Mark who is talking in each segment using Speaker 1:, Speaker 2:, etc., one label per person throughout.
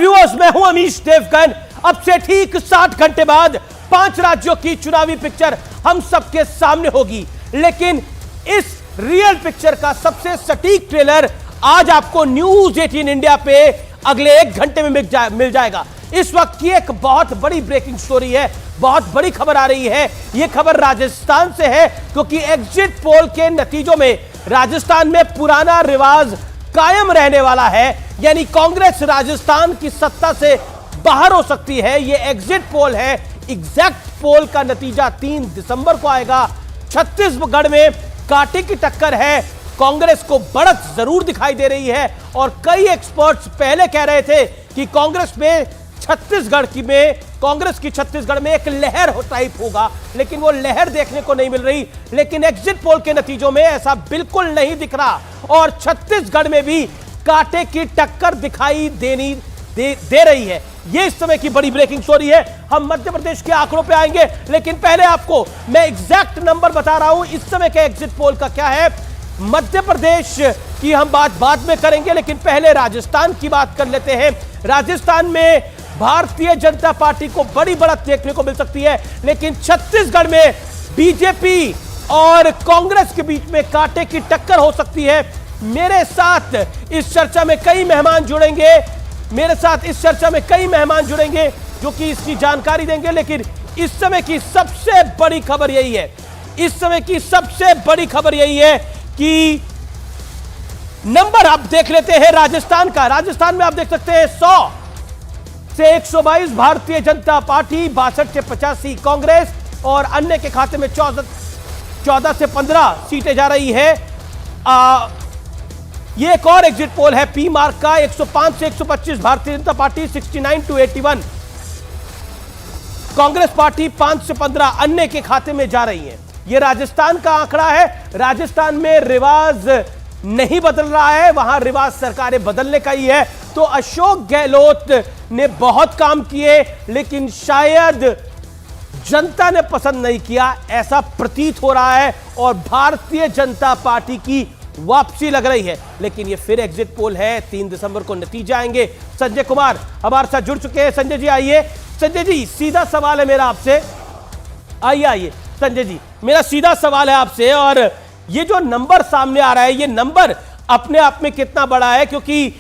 Speaker 1: Viewers, मैं हूं अमीश देवगन। अब से ठीक 60 घंटे बाद 5 राज्यों की चुनावी पिक्चर हम सबके सामने होगी, लेकिन इस रियल पिक्चर का सबसे सटीक ट्रेलर आज आपको न्यूज 18 इंडिया पे अगले 1 घंटे में मिल जाएगा। इस वक्त की एक बहुत बड़ी ब्रेकिंग स्टोरी है, बहुत बड़ी खबर आ रही है। यह खबर राजस्थान से है, क्योंकि एग्जिट पोल के नतीजों में राजस्थान में पुराना रिवाज कायम रहने वाला है, यानी कांग्रेस राजस्थान की सत्ता से बाहर हो सकती है। यह एग्जिट पोल है। एग्जैक्ट पोल का नतीजा 3 दिसंबर को आएगा। छत्तीसगढ़ में कांटे की टक्कर है, कांग्रेस को बढ़त जरूर दिखाई दे रही है और कई एक्सपर्ट्स पहले कह रहे थे कि कांग्रेस की छत्तीसगढ़ में एक लहर टाइप होगा, लेकिन वो लहर देखने को नहीं मिल रही। लेकिन एग्जिट पोल के नतीजों में ऐसा बिल्कुल नहीं दिख रहा और छत्तीसगढ़ में भी कांटे की टक्कर दिखाई दे रही है। ये इस समय की बड़ी ब्रेकिंग स्टोरी है। हम मध्य प्रदेश के आंकड़ों पे आएंगे, लेकिन पहले आपको मैं एग्जैक्ट नंबर बता रहा हूं इस समय के एग्जिट पोल का क्या है। मध्य प्रदेश की हम बात बाद में करेंगे, लेकिन पहले राजस्थान की बात कर लेते हैं। राजस्थान में भारतीय जनता पार्टी को बड़ी बढ़त देखने को मिल सकती है, लेकिन छत्तीसगढ़ में बीजेपी और कांग्रेस के बीच में कांटे की टक्कर हो सकती है। मेरे साथ इस चर्चा में कई मेहमान जुड़ेंगे जो कि इसकी जानकारी देंगे, लेकिन इस समय की सबसे बड़ी खबर यही है कि नंबर आप देख लेते हैं राजस्थान का। राजस्थान में आप देख सकते हैं 100 से 122 भारतीय जनता पार्टी, 62 से 85 कांग्रेस और अन्य के खाते में 14 से 15 सीटें जा रही है। ये एक और एग्जिट पोल है पी मार्क का। 105 से 125 Bharatiya Janata party, 69 to 81 Congress party, 5 से 15 अन्य के खाते में जा रही है। ये राजस्थान का आंकड़ा है। राजस्थान में रिवाज नहीं बदल रहा है, वहां रिवाज सरकारें बदलने का ही है। तो अशोक गहलोत ने बहुत काम किए, लेकिन शायद जनता ने पसंद नहीं किया, ऐसा प्रतीत हो रहा है और भारतीय जनता पार्टी की वापसी लग रही है। लेकिन ये फिर एग्जिट पोल है, 3 दिसंबर को नतीजे आएंगे। संजय कुमार हमारे साथ जुड़ चुके हैं। संजय जी आइए। संजय जी, सीधा सवाल है मेरा आपसे। आइए संजय जी, मेरा सीधा सवाल है आपसे। और ये जो नंबर सामने आ रहा है, ये नंबर अपने आप में कितना बड़ा है? क्योंकि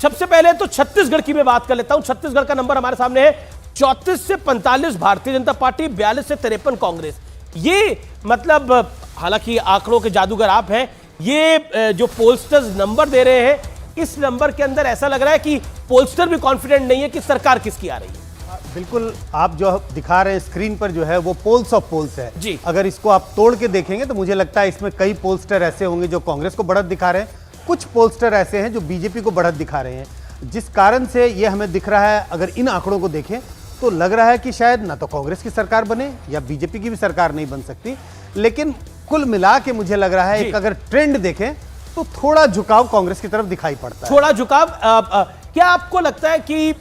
Speaker 1: सबसे पहले तो छत्तीसगढ़ की मैं बात कर लेता हूं। छत्तीसगढ़ का नंबर हमारे सामने है 34 से 45 भारतीय जनता पार्टी, 42 से 53 कांग्रेस। ये मतलब, हालांकि आंकड़ों के जादूगर आप हैं, ये जो पोलस्टर्स नंबर दे रहे हैं, इस नंबर के अंदर ऐसा लग रहा है कि पोलस्टर भी कॉन्फिडेंट नहीं है कि सरकार किसकी आ रही है।
Speaker 2: बिल्कुल, आप जो दिखा रहे हैं स्क्रीन पर जो है वो पोल्स ऑफ पोल्स है
Speaker 1: जी।
Speaker 2: अगर इसको आप तोड़ के देखेंगे तो मुझे लगता है इसमें कई पोलस्टर ऐसे होंगे जो कांग्रेस को बढ़त दिखा रहे हैं, कुछ पोलस्टर ऐसे हैं जो बीजेपी को बढ़त दिखा रहे हैं, जिस कारण से ये हमें दिख रहा है। अगर इन आंकड़ों को देखें तो लग रहा है कि शायद ना तो कांग्रेस की सरकार बने या बीजेपी की भी सरकार नहीं बन सकती। लेकिन कुल मिला के मुझे लग रहा है एक अगर ट्रेंड देखें तो थोड़ा झुकाव कांग्रेस की तरफ दिखाई पड़ता है।
Speaker 1: थोड़ा झुकाव। क्या आपको लगता है कि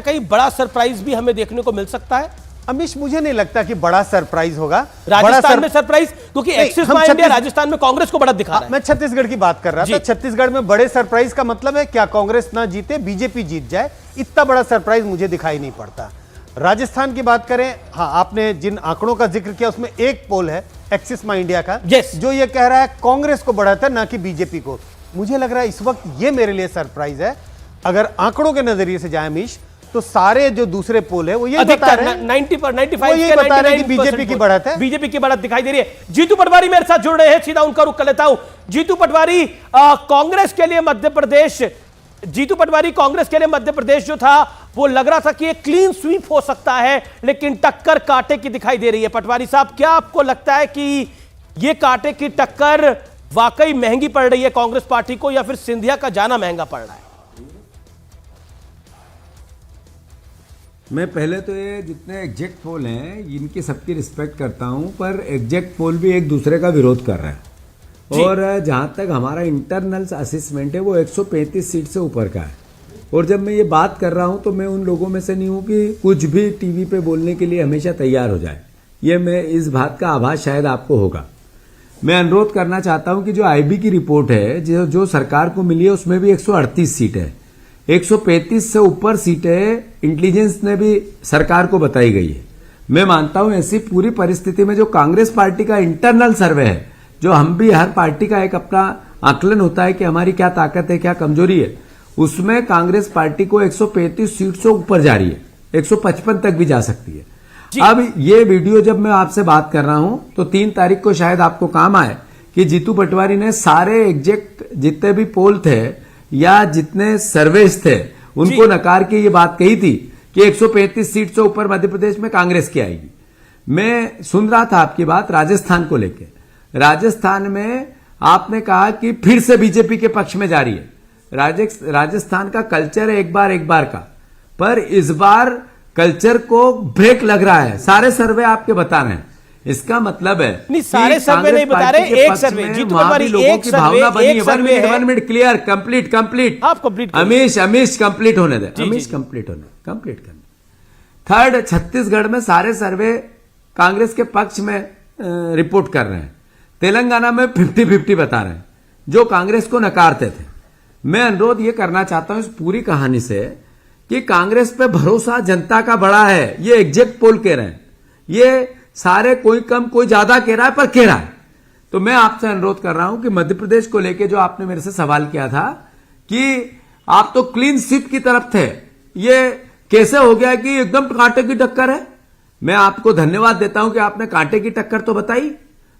Speaker 1: कहीं बड़ा सरप्राइज भी हमें देखने को मिल सकता है?
Speaker 2: अमीश, मुझे नहीं लगता कि बड़ा सरप्राइज होगा
Speaker 1: राजस्थान में सरप्राइज, क्योंकि एक्सिस माइंड इंडिया राजस्थान में कांग्रेस को बढ़त दिखा रहा है।
Speaker 2: मैं छत्तीसगढ़ की बात कर रहा था। छत्तीसगढ़ में बड़े सरप्राइज का मतलब है क्या कांग्रेस ना जीते, बीजेपी जीत जाए, इतना बड़ा सरप्राइज मुझे दिखाई नहीं पड़ता। राजस्थान की बात करें, हाँ, आपने जिन आंकड़ों का जिक्र किया उसमें एक पोल है एक्सिस माइंड इंडिया का, जो ये कह रहा है कांग्रेस को बढ़त है ना कि बीजेपी को। मुझे लग रहा है इस वक्त ये मेरे लिए सरप्राइज है। अगर आंकड़ों के नजरिए से जाए अमीश, तो सारे जो दूसरे पोल है वो ये बता रहे हैं
Speaker 1: 95
Speaker 2: बता रहे हैं कि बीजेपी की बढ़त है,
Speaker 1: बीजेपी की बढ़त दिखाई दे रही है। जीतू पटवारी मेरे साथ जुड़ रहे हैं, सीधा उनका रुख कर लेता हूं। जीतू पटवारी, कांग्रेस के लिए मध्य प्रदेश जो था वो लग रहा था कि एक क्लीन स्वीप हो सकता है, लेकिन टक्कर कांटे की दिखाई दे रही है। पटवारी साहब, क्या आपको लगता है कि ये कांटे की टक्कर वाकई महंगी पड़ रही है कांग्रेस पार्टी को, या फिर सिंधिया का जाना महंगा पड़ रहा है?
Speaker 3: मैं पहले तो ये जितने एग्जैक्ट पोल हैं इनकी सबकी रिस्पेक्ट करता हूं, पर एग्जैक्ट पोल भी एक दूसरे का विरोध कर रहे हैं। और जहां तक हमारा इंटरनल असेसमेंट है वो 135 सीट से ऊपर का है। और जब मैं ये बात कर रहा हूं तो मैं उन लोगों में से नहीं हूं कि कुछ भी टीवी पे बोलने के लिए हमेशा तैयार हो जाए। ये मैं इस बात का आभास शायद आपको होगा। मैं अनुरोध करना चाहता हूं कि जो आईबी की रिपोर्ट है जो सरकार को मिली है उसमें भी 138 सीट है। 135 से ऊपर सीटें इंटेलिजेंस ने भी सरकार को बताई गई है। मैं मानता हूं ऐसी पूरी परिस्थिति में जो कांग्रेस पार्टी का इंटरनल सर्वे है, जो हम भी हर पार्टी का एक अपना आकलन होता है कि हमारी क्या ताकत है क्या कमजोरी है, उसमें कांग्रेस पार्टी को 135 सीट से ऊपर जा रही है, 155 तक भी जा सकती है। अब ये वीडियो जब मैं आपसे बात कर रहा हूं तो 3 तारीख को शायद आपको काम आए कि जीतू पटवारी ने सारे एग्जैक्ट जितने भी पोल थे या जितने सर्वेस थे उनको नकार के ये बात कही थी कि 135 सीट से ऊपर मध्य प्रदेश में कांग्रेस की आएगी। मैं सुन रहा था आपकी बात राजस्थान को लेकर। राजस्थान में आपने कहा कि फिर से बीजेपी के पक्ष में जा रही है। राजस्थान का कल्चर है एक बार का, पर इस बार कल्चर को ब्रेक लग रहा है। सारे सर्वे आपके बता रहे हैं, इसका मतलब है
Speaker 1: नहीं, सारे सर्वे नहीं बता रहे, एक सर्वे जीतू पटवारी, एक सर्वे,
Speaker 3: 1 मिनट क्लियर, कंप्लीट
Speaker 1: आप कंप्लीट
Speaker 3: अमीश कंप्लीट होने दे, अमीश कंप्लीट करने। थर्ड, छत्तीसगढ़ में सारे सर्वे कांग्रेस के पक्ष में रिपोर्ट कर रहे हैं। तेलंगाना में 50-50 बता रहे हैं, जो कांग्रेस को नकारते थे। मैं अनुरोध ये करना चाहता हूं इस पूरी कहानी से कि कांग्रेस पे भरोसा जनता का बड़ा है, ये एग्जैक्ट पोल कह रहे हैं। ये सारे कोई कम कोई ज्यादा कह रहा है, पर कह रहा है। तो मैं आपसे अनुरोध कर रहा हूं कि मध्य प्रदेश को लेकर जो आपने मेरे से सवाल किया था कि आप तो क्लीन स्वीप की तरफ थे, ये कैसे हो गया कि एकदम कांटे की टक्कर है। मैं आपको धन्यवाद देता हूं कि आपने कांटे की टक्कर तो बताई,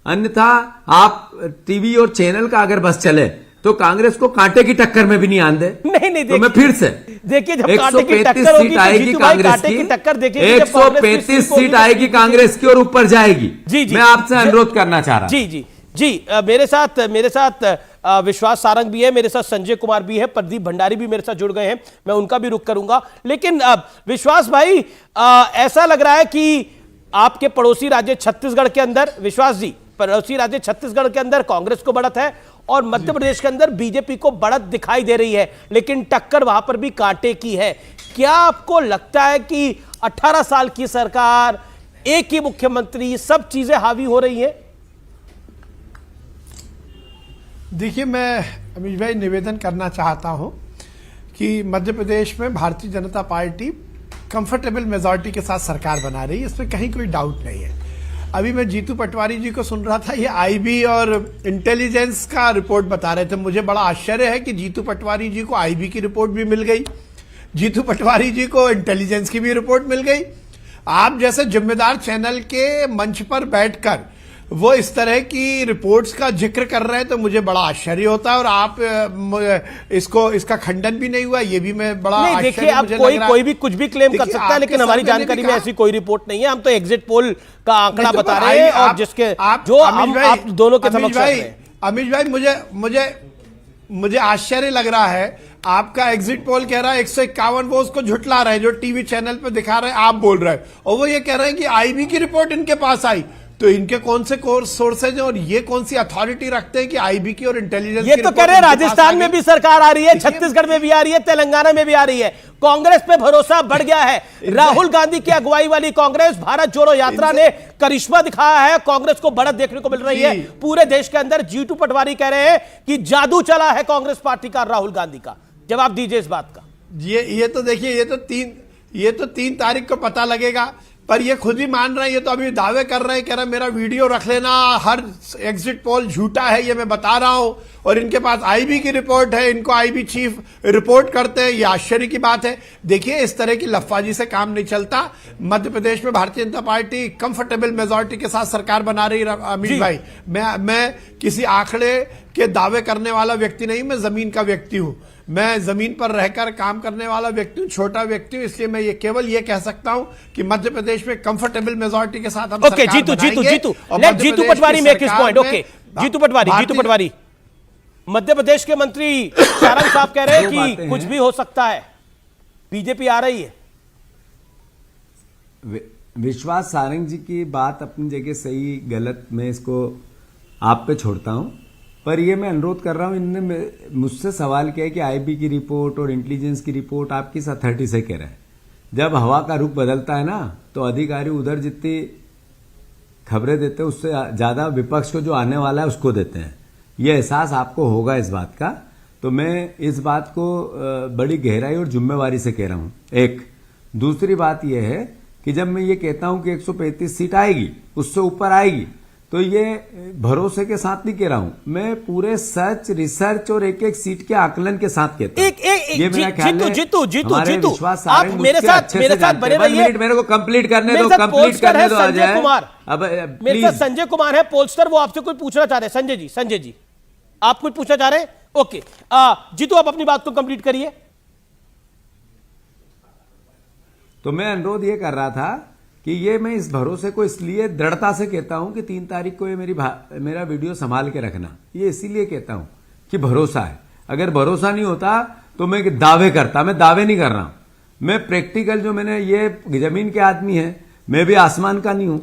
Speaker 3: अन्यथा आप टीवी और चैनल का अगर बस चले तो कांग्रेस को कांटे की टक्कर में भी नहीं आने दे।
Speaker 1: नहीं
Speaker 3: तो मैं फिर से
Speaker 1: देखिए, जब कांटे की टक्कर होगी
Speaker 3: सीट आएगी कांग्रेस की, 135 सीट आएगी कांग्रेस की और ऊपर जाएगी।
Speaker 1: जी,
Speaker 3: मैं आपसे अनुरोध करना चाह रहा हूं।
Speaker 1: जी, मेरे साथ विश्वास सारंग भी है, मेरे साथ संजय कुमार भी है, प्रदीप भंडारी भी मेरे साथ जुड़ गए हैं, मैं उनका भी रुख करूंगा। लेकिन विश्वास भाई, ऐसा लग रहा है कि आपके पड़ोसी राज्य छत्तीसगढ़ के अंदर, विश्वास जी, पड़ोसी राज्य छत्तीसगढ़ के अंदर कांग्रेस को बढ़त है और मध्य प्रदेश के अंदर बीजेपी को बढ़त दिखाई दे रही है, लेकिन टक्कर वहां पर भी कांटे की है। क्या आपको लगता है कि 18 साल की सरकार, एक ही मुख्यमंत्री, सब चीजें हावी हो रही हैं?
Speaker 4: देखिए, मैं अमीश भाई निवेदन करना चाहता हूं कि मध्य प्रदेश में Bharatiya Janata party comfortable majority के साथ सरकार बना रही है, इसमें कहीं कोई डाउट नहीं है। अभी मैं जीतू पटवारी जी को सुन रहा था, ये आईबी और इंटेलिजेंस का रिपोर्ट बता रहे थे। मुझे बड़ा आश्चर्य है कि जीतू पटवारी जी को आईबी की रिपोर्ट भी मिल गई, जीतू पटवारी जी को इंटेलिजेंस की भी रिपोर्ट मिल गई। आप जैसे जिम्मेदार चैनल के मंच पर बैठकर वो इस तरह की रिपोर्ट्स का जिक्र कर रहे हैं तो मुझे बड़ा आश्चर्य होता है, और आप इसका खंडन भी नहीं हुआ, ये भी मैं बड़ा
Speaker 1: नहीं। देखिए, अब कोई भी कुछ भी क्लेम कर सकता है, लेकिन हमारी जानकारी में ऐसी कोई रिपोर्ट नहीं है। हम तो एग्जिट पोल का आंकड़ा बता रहे हैं और जिसके जो आप दोनों के समक्ष रख रहे हैं।
Speaker 4: अमीश भाई, मुझे आश्चर्य लग रहा है, आपका एग्जिट पोल कह रहा है 151, वो उसको झुटला रहे हैं, जो टीवी चैनल पर दिखा रहे हैं आप बोल रहे हैं, और वो ये कह रहे हैं कि आईबी की रिपोर्ट इनके पास आई। तो इनके कौन से सोर्सेज हैं और ये कौन सी अथॉरिटी रखते हैं कि आईबी की और इंटेलिजेंस?
Speaker 1: ये तो कह रहे हैं राजस्थान में भी सरकार आ रही है, छत्तीसगढ़ में भी आ रही है, तेलंगाना में भी आ रही है। कांग्रेस पे भरोसा बढ़ गया है। राहुल गांधी की अगुवाई वाली कांग्रेस, भारत जोड़ो यात्रा ने करिश्मा दिखाया है, कांग्रेस को बढ़त देखने को मिल रही है पूरे देश के अंदर। जीतू पटवारी कह रहे हैं कि जादू चला है कांग्रेस पार्टी का, राहुल गांधी का। जवाब दीजिए इस बात का।
Speaker 4: ये तो देखिए, ये तो 3 तारीख को पता लगेगा, पर ये खुद ही मान रहे हैं, ये तो अभी दावे कर रहे हैं, कह रहे हैं मेरा वीडियो रख लेना, हर एग्जिट पोल झूठा है, ये मैं बता रहा हूं, और इनके पास आईबी की रिपोर्ट है, इनको आईबी चीफ रिपोर्ट करते हैं। ये आश्चर्य की बात है। देखिए, इस तरह की लफाजी से काम नहीं चलता। मध्य प्रदेश में Bharatiya Janata party comfortable majority के साथ सरकार बना रही है। अमीश भाई, मैं किसी आंकड़े के दावे करने वाला व्यक्ति नहीं, मैं जमीन का व्यक्ति हूं, मैं जमीन पर रहकर काम करने वाला व्यक्ति हूं, छोटा व्यक्ति हूं, इसलिए मैं केवल ये कह सकता हूं कि मध्य प्रदेश में कंफर्टेबल मेजॉरिटी के साथ हम सरकार
Speaker 1: जीतू
Speaker 4: बनाएंगे।
Speaker 1: Jitu Patwari make his point. Okay, Jitu Patwari, Madhya Pradesh के मंत्री सारंग साहब कह रहे हैं कि कुछ भी हो सकता है, बीजेपी आ रही है।
Speaker 3: विश्वास सारंग जी की बात अपनी जगह सही गलत मैं इसको आप पे छोड़ता हूं, पर ये मैं अनुरोध कर रहा हूं, इनने मुझसे सवाल किया कि आईबी की रिपोर्ट और इंटेलिजेंस की रिपोर्ट आप किस अथॉरिटी से कह रहे हैं। जब हवा का रुख बदलता है ना, तो अधिकारी उधर जितनी खबरें देते हैं उससे ज्यादा विपक्ष को जो आने वाला है उसको देते हैं। ये एहसास आपको होगा इस बात का। तो मैं इस बात को बड़ी गहराई और जिम्मेवारी से कह रहा हूं। एक दूसरी बात यह है कि जब मैं ये कहता हूं कि 135 सीट आएगी, उससे ऊपर आएगी, तो ये भरोसे के साथ नहीं कह रहा हूं, मैं पूरे सर्च रिसर्च और एक एक सीट के आकलन के साथ कहता हूं। ये मेरा ख्याल है।
Speaker 1: जीतू आप मेरे साथ बने रहिए।
Speaker 3: मेरे को कंप्लीट करने दो अजय।
Speaker 1: अब मेरे साथ संजय कुमार है पोलस्टर, वो आपसे कुछ पूछना चाह रहे हैं। संजय जी आप कुछ पूछना चाह रहे हैं? ओके जीतू आप अपनी बात को कंप्लीट करिए।
Speaker 3: तो मैं अनुरोध ये कर रहा था कि ये मैं इस भरोसे को इसलिए दृढ़ता से कहता हूं कि 3 तारीख को ये मेरा वीडियो संभाल के रखना, ये इसीलिए कहता हूं कि भरोसा है। अगर भरोसा नहीं होता तो मैं दावे करता, मैं दावे नहीं कर रहा हूं, मैं प्रैक्टिकल, जो मैंने, ये जमीन के आदमी है, मैं भी आसमान का नहीं हूं,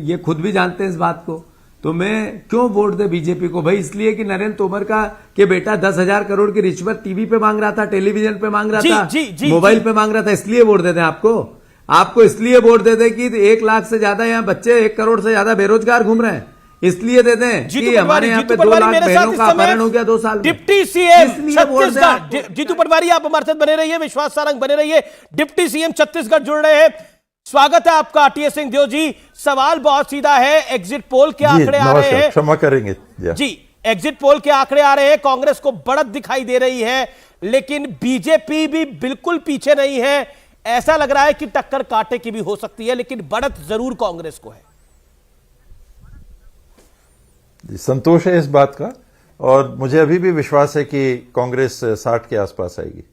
Speaker 3: ये खुद भी जानते हैं इस बात को। तो मैं क्यों वोट दे बीजेपी को भाई? इसलिए कि नरेंद्र तोमर के बेटा 10,000 करोड़ की रिश्वत टीवी पे मांग रहा था, टेलीविजन पे मांग रहा था, मोबाइल पे मांग रहा था, इसलिए वोट देते हैं आपको इसलिए वोट देते कि 1 लाख से ज्यादा यहाँ बच्चे, 1 करोड़ से ज्यादा बेरोजगार घूम रहे हैं, इसलिए देते हैं कि हमारे यहाँ पे 2 लाख बहनों का अपहरण हो गया 2 साल में।
Speaker 1: डिप्टी सीएम छत्तीसगढ़, जीतू पटवारी आप हमारे साथ बने रहिए, विश्वास सारंग बने रहिए, डिप्टी सीएम छत्तीसगढ़ जुड़ रहे हैं। स्वागत है आपका टीएस सिंहदेव जी। सवाल बहुत सीधा है, एग्जिट पोल के आंकड़े आ रहे हैं,
Speaker 5: क्षमा करेंगे
Speaker 1: जी, एग्जिट पोल के आंकड़े आ रहे हैं, कांग्रेस को बढ़त दिखाई दे रही है, लेकिन बीजेपी भी बिल्कुल पीछे नहीं है। ऐसा लग रहा है कि टक्कर कांटे की भी हो सकती है, लेकिन बढ़त जरूर कांग्रेस को है।
Speaker 5: संतोष है इस बात का, और मुझे अभी भी विश्वास है कि कांग्रेस 60 के आसपास आएगी।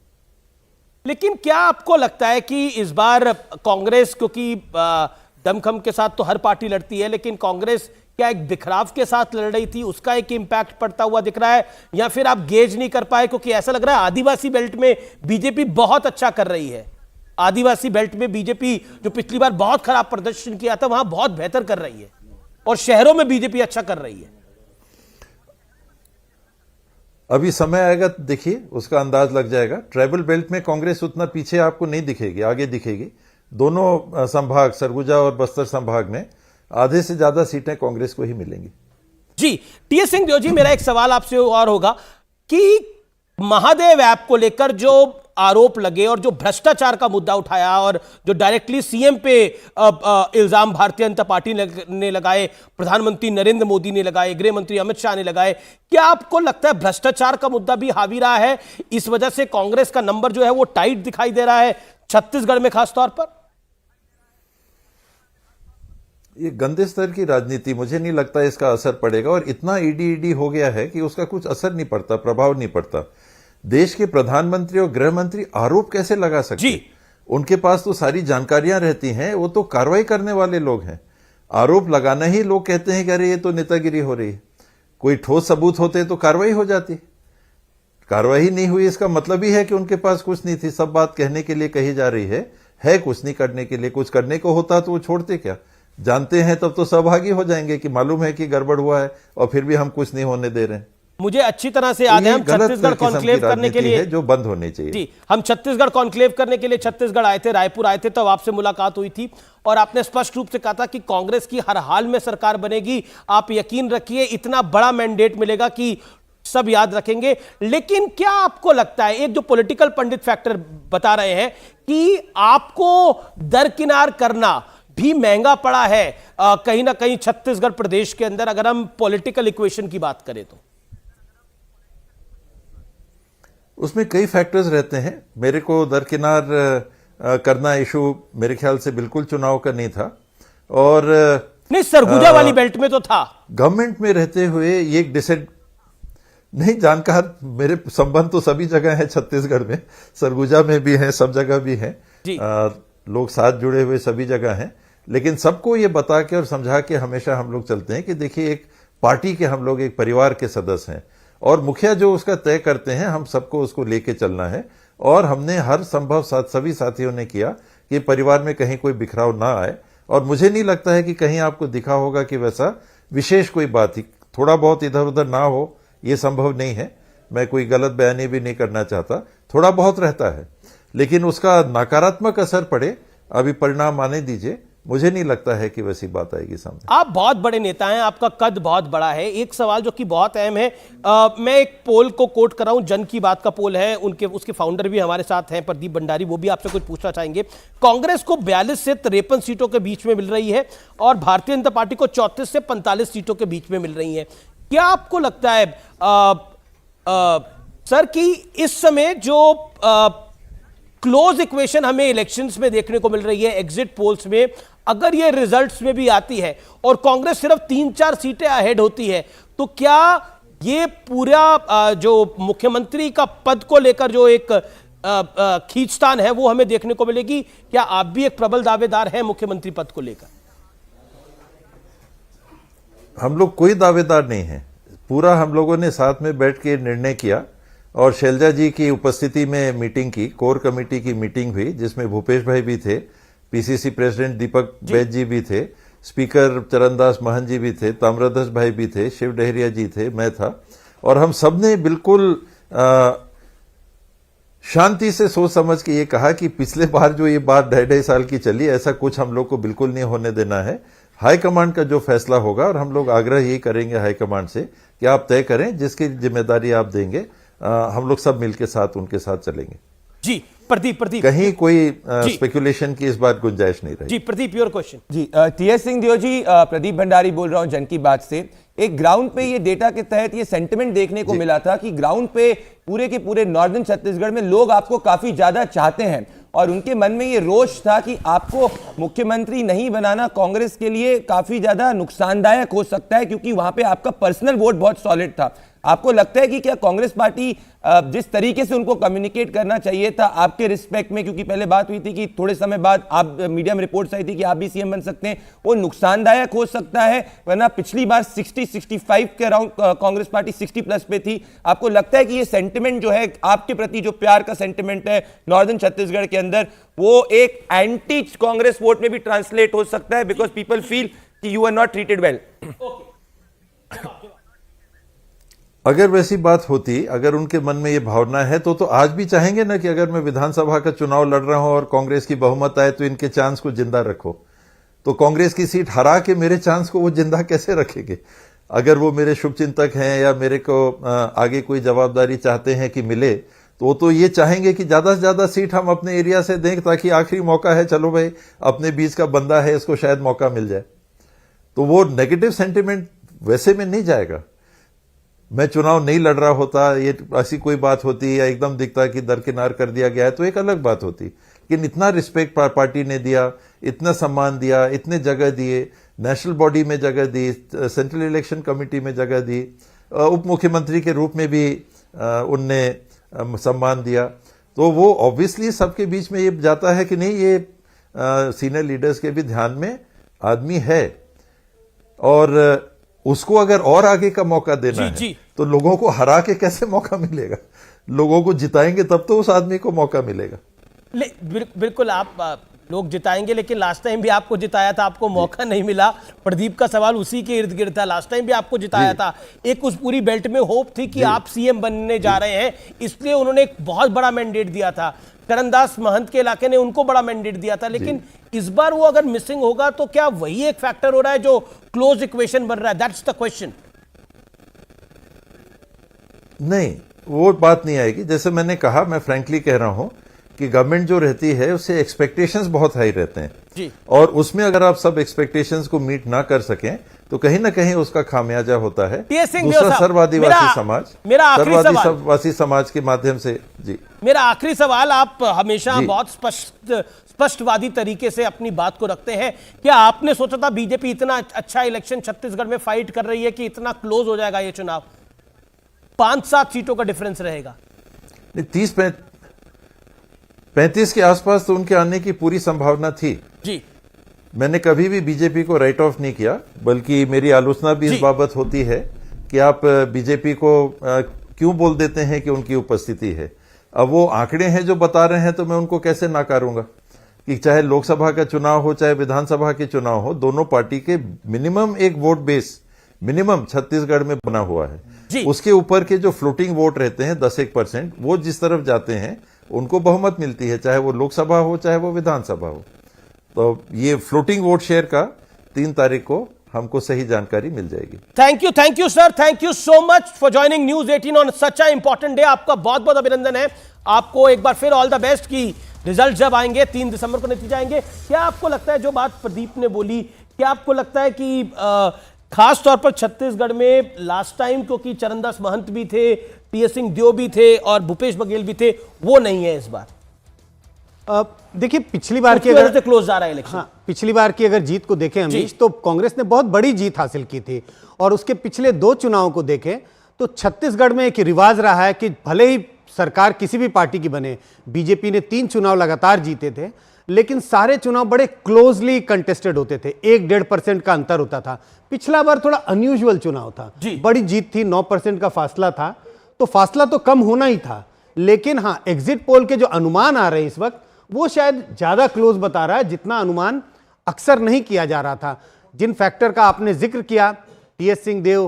Speaker 1: लेकिन क्या आपको लगता है कि इस बार कांग्रेस, क्योंकि दमखम के साथ तो हर पार्टी लड़ती है, लेकिन कांग्रेस क्या एक बिखराव के साथ लड़ रही थी, उसका एक इंपैक्ट पड़ता हुआ दिख रहा है, या फिर आप गेज नहीं कर पाए? क्योंकि ऐसा लग रहा है आदिवासी बेल्ट में बीजेपी बहुत अच्छा कर रही है। आदिवासी बेल्ट में बीजेपी, जो पिछली बार बहुत खराब प्रदर्शन किया था, वहां बहुत बेहतर कर रही है, और शहरों में बीजेपी अच्छा कर रही है।
Speaker 5: अभी समय आएगा तो देखिए, उसका अंदाज लग जाएगा। ट्राइबल बेल्ट में कांग्रेस उतना पीछे आपको नहीं दिखेगी, आगे दिखेगी। दोनों संभाग, सरगुजा और बस्तर संभाग में आधे से ज्यादा सीटें कांग्रेस को ही मिलेंगी।
Speaker 1: जी, टीएस सिंहदेव जी, मेरा एक सवाल आपसे और होगा कि महादेव ऐप को लेकर जो आरोप लगे और जो भ्रष्टाचार का मुद्दा उठाया और जो डायरेक्टली सीएम पे इल्जाम भारतीय जनता पार्टी ने लगाए, प्रधानमंत्री नरेंद्र मोदी ने लगाए, गृह मंत्री अमित शाह ने लगाए, क्या आपको लगता है भ्रष्टाचार का मुद्दा भी हावी रहा है? इस वजह से कांग्रेस का नंबर जो है वो टाइट दिखाई दे रहा है, छत्तीसगढ़ में खासतौर पर।
Speaker 5: ये गंदे स्तर की राजनीति, मुझे नहीं लगता इसका असर पड़ेगा, और इतना ईडी हो गया है कि उसका कुछ असर नहीं पड़ता, प्रभाव नहीं पड़ता। देश के प्रधानमंत्री और गृह मंत्री आरोप कैसे लगा सकते हैं? उनके पास तो सारी जानकारियां रहती हैं, वो तो कार्रवाई करने वाले लोग हैं। आरोप लगाना ही लोग कहते हैं कि अरे ये तो नेतागिरी हो रही है। कोई ठोस सबूत होते तो कार्रवाई हो जाती। कार्रवाई नहीं हुई, इसका मतलब ही है कि उनके पास कुछ नहीं थी। सब बात कहने के लिए कही जा रही है कुछ नहीं करने के लिए। कुछ करने को होता तो वो छोड़ते क्या? जानते हैं तब तो सहभागी हो जाएंगे कि मालूम है कि गड़बड़ हुआ है, और फिर भी हम कुछ नहीं होने दे रहे हैं।
Speaker 1: मुझे अच्छी तरह से याद है, हम छत्तीसगढ़ कॉन्क्लेव करने के लिए,
Speaker 5: जो बंद होनी चाहिए
Speaker 1: जी, हम छत्तीसगढ़ कॉन्क्लेव करने के लिए छत्तीसगढ़ आए थे, रायपुर आए थे, तब आपसे मुलाकात हुई थी और आपने स्पष्ट रूप से कहा था कि कांग्रेस की हर हाल में सरकार बनेगी। आप यकीन रखिए, इतना बड़ा मैंडेट मिलेगा कि सब याद रखेंगे। लेकिन क्या आपको लगता है, एक जो पॉलिटिकल पंडित फैक्टर बता रहे हैं कि आपको दरकिनार करना भी महंगा पड़ा है कहीं ना कहीं छत्तीसगढ़ प्रदेश के अंदर, अगर हम पॉलिटिकल इक्वेशन की बात करें तो?
Speaker 5: उसमें कई फैक्टर्स रहते हैं। मेरे को दरकिनार करना इशू मेरे ख्याल से बिल्कुल चुनाव का नहीं था, और
Speaker 1: नहीं, सरगुजा वाली बेल्ट में तो था।
Speaker 5: गवर्नमेंट में रहते हुए ये नहीं, जानकार मेरे संबंध तो सभी जगह है छत्तीसगढ़ में, सरगुजा में भी है, सब जगह भी है, लोग साथ जुड़े हुए सभी जगह हैं। लेकिन सबको ये बता के और समझा के हमेशा हम लोग चलते हैं कि देखिए, एक पार्टी के हम लोग एक परिवार के सदस्य हैं, और मुखिया जो उसका तय करते हैं, हम सबको उसको लेके चलना है। और हमने हर संभव सभी साथियों ने किया कि परिवार में कहीं कोई बिखराव ना आए, और मुझे नहीं लगता है कि कहीं आपको दिखा होगा कि वैसा विशेष कोई बात ही थोड़ा बहुत इधर उधर ना हो, ये संभव नहीं है। मैं कोई गलत बयानी भी नहीं करना चाहता, थोड़ा बहुत रहता है, लेकिन उसका नकारात्मक असर पड़े, अभी परिणाम आने दीजिए, मुझे नहीं लगता है कि वैसी बात आएगी सामने।
Speaker 1: आप बहुत बड़े नेता हैं, आपका कद बहुत बड़ा है। एक सवाल जो कि बहुत अहम है, मैं एक पोल को कोट कर रहा हूं, जन की बात का पोल है, उसके फाउंडर भी हमारे साथ हैं प्रदीप भंडारी, वो भी आपसे कुछ पूछना चाहेंगे। कांग्रेस को 42 से 53 सीटों के बीच में मिल रही है और भारतीय जनता पार्टी को 34 से 45 सीटों के बीच में मिल रही है। क्या आपको लगता है सर कि इस समय जो क्लोज इक्वेशन हमें इलेक्शंस में देखने को मिल रही है, एग्जिट पोल्स में, अगर ये रिजल्ट्स में भी आती है और कांग्रेस सिर्फ 3-4 सीटें अहेड होती है, तो क्या ये पूरा जो मुख्यमंत्री का पद को लेकर जो एक खींचतान है वो हमें देखने को मिलेगी? क्या आप भी एक प्रबल दावेदार हैं मुख्यमंत्री पद को लेकर?
Speaker 5: हम लोग कोई दावेदार नहीं है, पूरा हम लोगों ने साथ में बैठ के निर्णय किया और शैलजा जी की उपस्थिति में मीटिंग की, कोर कमेटी की मीटिंग हुई, जिसमें भूपेश भाई भी थे, पीसीसी प्रेसिडेंट दीपक बैद जी भी थे, स्पीकर चरणदास महंत जी भी थे, ताम्रध्वज भाई भी थे, शिव डहरिया जी थे, मैं था, और हम सब ने बिल्कुल शांति से सोच समझ के ये कहा कि पिछले बार जो ये बात 2.5 साल की चली, ऐसा कुछ हम लोग को बिल्कुल नहीं होने देना है। हाईकमांड का जो फैसला होगा, और हम लोग आग्रह यही करेंगे हाईकमांड से कि आप तय करें, जिसकी जिम्मेदारी आप देंगे, हम लोग सब मिलकर साथ उनके साथ चलेंगे।
Speaker 1: जी प्रदीप
Speaker 5: कहीं कोई स्पेकुलेशन की इस बार गुंजाइश नहीं रही।
Speaker 1: जी प्रदीप, योर क्वेश्चन।
Speaker 6: जी टीएस सिंह जी, प्रदीप भंडारी बोल रहा हूं जन की बात से। एक ग्राउंड पे ये डेटा के तहत ये सेंटिमेंट देखने को मिला था कि ग्राउंड पे पूरे के पूरे नॉर्दर्न छत्तीसगढ़ में लोग आपको काफी ज्यादा चाहते हैं और उनके मन में ये रोष था कि आपको मुख्यमंत्री नहीं बनाना कांग्रेस के लिए काफी ज्यादा नुकसानदायक हो सकता है, क्योंकि वहां पे आपका पर्सनल वोट बहुत सॉलिड था। आपको लगता है कि क्या कांग्रेस पार्टी जिस तरीके से उनको कम्युनिकेट करना चाहिए था आपके रिस्पेक्ट में, क्योंकि पहले बात हुई थी कि थोड़े समय बाद आप मीडिया में रिपोर्ट्स आई थी कि आप भी सीएम बन सकते हैं, वो नुकसानदायक हो सकता है? वरना पिछली बार 60-65 के अराउंड कांग्रेस पार्टी 60+ पे थी। आपको लगता है कि ये सेंटिमेंट जो है आपके प्रति, जो प्यार का सेंटिमेंट है नॉर्दर्न छत्तीसगढ़ के अंदर, वो एक एंटी कांग्रेस वोट में भी ट्रांसलेट हो सकता है, बिकॉज पीपल फील कि you are not treated well?
Speaker 5: अगर वैसी बात होती, अगर उनके मन में ये भावना है, तो आज भी चाहेंगे ना कि अगर मैं विधानसभा का चुनाव लड़ रहा हूं और कांग्रेस की बहुमत आए तो इनके चांस को जिंदा रखो। तो कांग्रेस की सीट हरा के मेरे चांस को वो जिंदा कैसे रखेंगे? अगर वो मेरे शुभचिंतक हैं या मेरे को आगे कोई जवाबदारी चाहते हैं कि मिले, तो ये चाहेंगे कि ज्यादा से ज्यादा सीट हम अपने एरिया से दें, ताकि आखिरी मौका है, चलो भाई अपने बीच का बंदा है, इसको शायद मौका मिल जाए। तो वो नेगेटिव सेंटिमेंट वैसे में नहीं जाएगा। मैं चुनाव नहीं लड़ रहा होता, ये ऐसी कोई बात होती या एकदम दिखता कि दरकिनार कर दिया गया है, तो एक अलग बात होती। लेकिन इतना रिस्पेक्ट पार्टी ने दिया, इतना सम्मान दिया, इतने जगह दिए, नेशनल बॉडी में जगह दी, सेंट्रल इलेक्शन कमेटी में जगह दी, उप मुख्यमंत्री के रूप में भी उनने सम्मान दिया, तो वो ऑब्वियसली सबके बीच में ये जाता है कि नहीं, ये सीनियर लीडर्स के भी ध्यान में आदमी है, और उसको अगर और आगे का मौका देना है तो लोगों को हरा के कैसे मौका मिलेगा? लोगों को जिताएंगे तब तो उस आदमी को मौका मिलेगा।
Speaker 1: बिल्कुल आप लोग जिताएंगे, लेकिन लास्ट टाइम भी आपको जिताया था, आपको मौका नहीं मिला। प्रदीप का सवाल उसी के इर्द गिर्द था, लास्ट टाइम भी आपको जिताया था। एक उस पूरी बेल्ट में होप थी कि आप सीएम बनने जा रहे हैं, इसलिए उन्होंने एक बहुत बड़ा मैंडेट दिया था। चरणदास महंत के इलाके ने उनको बड़ा मैंडेट दिया था, लेकिन इस बार वो अगर मिसिंग होगा तो क्या वही एक फैक्टर हो रहा है जो क्लोज इक्वेशन बन रहा है? That's the question.
Speaker 5: नहीं, वो बात नहीं आएगी। जैसे मैंने कहा, मैं फ्रैंकली कह रहा हूं कि गवर्नमेंट जो रहती है उससे एक्सपेक्टेशंस बहुत हाई रहते हैं
Speaker 1: जी,
Speaker 5: और उसमें अगर आप सब एक्सपेक्टेशंस को मीट ना कर सकें तो कहीं ना कहीं उसका खामियाजा होता है। दूसरा सर्ववादीवासी समाज के माध्यम से। जी,
Speaker 1: मेरा आखिरी सवाल, आप हमेशा बहुत स्पष्टवादी तरीके से अपनी बात को रखते हैं। क्या आपने सोचा था बीजेपी इतना अच्छा इलेक्शन छत्तीसगढ़ में फाइट कर रही है कि इतना क्लोज हो जाएगा ये चुनाव? 5-7 सीटों का डिफरेंस रहेगा।
Speaker 5: 30-35 के आसपास तो उनके आने की पूरी संभावना थी
Speaker 1: जी।
Speaker 5: मैंने कभी भी बीजेपी को राइट ऑफ नहीं किया, बल्कि मेरी आलोचना भी इस बाबत होती है कि आप बीजेपी को क्यों बोल देते हैं कि उनकी उपस्थिति है। अब वो आंकड़े हैं जो बता रहे हैं, तो मैं उनको कैसे नाकारूंगा कि चाहे लोकसभा का चुनाव हो चाहे विधानसभा के चुनाव हो, दोनों पार्टी के मिनिमम एक वोट बेस मिनिमम छत्तीसगढ़ में बना हुआ है। उसके ऊपर के जो फ्लोटिंग वोट रहते हैं 10-1%, वो जिस तरफ जाते हैं उनको बहुमत मिलती है, चाहे वो लोकसभा हो चाहे वो विधानसभा हो। तो ये फ्लोटिंग वोट शेयर का 3 तारीख को हमको सही जानकारी मिल जाएगी।
Speaker 1: Thank you sir, thank you so much for joining news 18 on such a important day. आपका बहुत बहुत अभिनंदन है, आपको एक बार फिर ऑल द बेस्ट की रिजल्ट जब आएंगे 3 दिसंबर को नतीजे आएंगे। क्या आपको लगता है जो बात प्रदीप ने बोली, क्या आपको लगता है कि खास तौर पर छत्तीसगढ़ में लास्ट टाइम क्योंकि चरणदास महंत भी थे, टीएस सिंहदेव भी थे और भूपेश बघेल भी थे, वो नहीं है इस बार?
Speaker 2: देखिए पिछली बार की
Speaker 1: अगर क्लोज जा रहा है इलेक्शन,
Speaker 2: पिछली बार की अगर जीत को देखें अमीश, तो कांग्रेस ने बहुत बड़ी जीत हासिल की थी और उसके पिछले 2 चुनावों को देखें तो छत्तीसगढ़ में एक रिवाज रहा है कि भले ही सरकार किसी भी पार्टी की बने, बीजेपी ने 3 चुनाव लगातार जीते थे, लेकिन सारे चुनाव बड़े क्लोजली कंटेस्टेड होते थे, 1-1.5% का अंतर होता था। पिछला बार थोड़ा अनयूजुअल चुनाव था, बड़ी जीत थी, 9% का फासला था, तो फासला तो कम होना ही था, लेकिन हाँ एग्जिट पोल के जो अनुमान आ रहे हैं इस वक्त वो शायद ज्यादा क्लोज बता रहा है जितना अनुमान अक्सर नहीं किया जा रहा था। जिन फैक्टर का आपने जिक्र किया, टीएस सिंहदेव,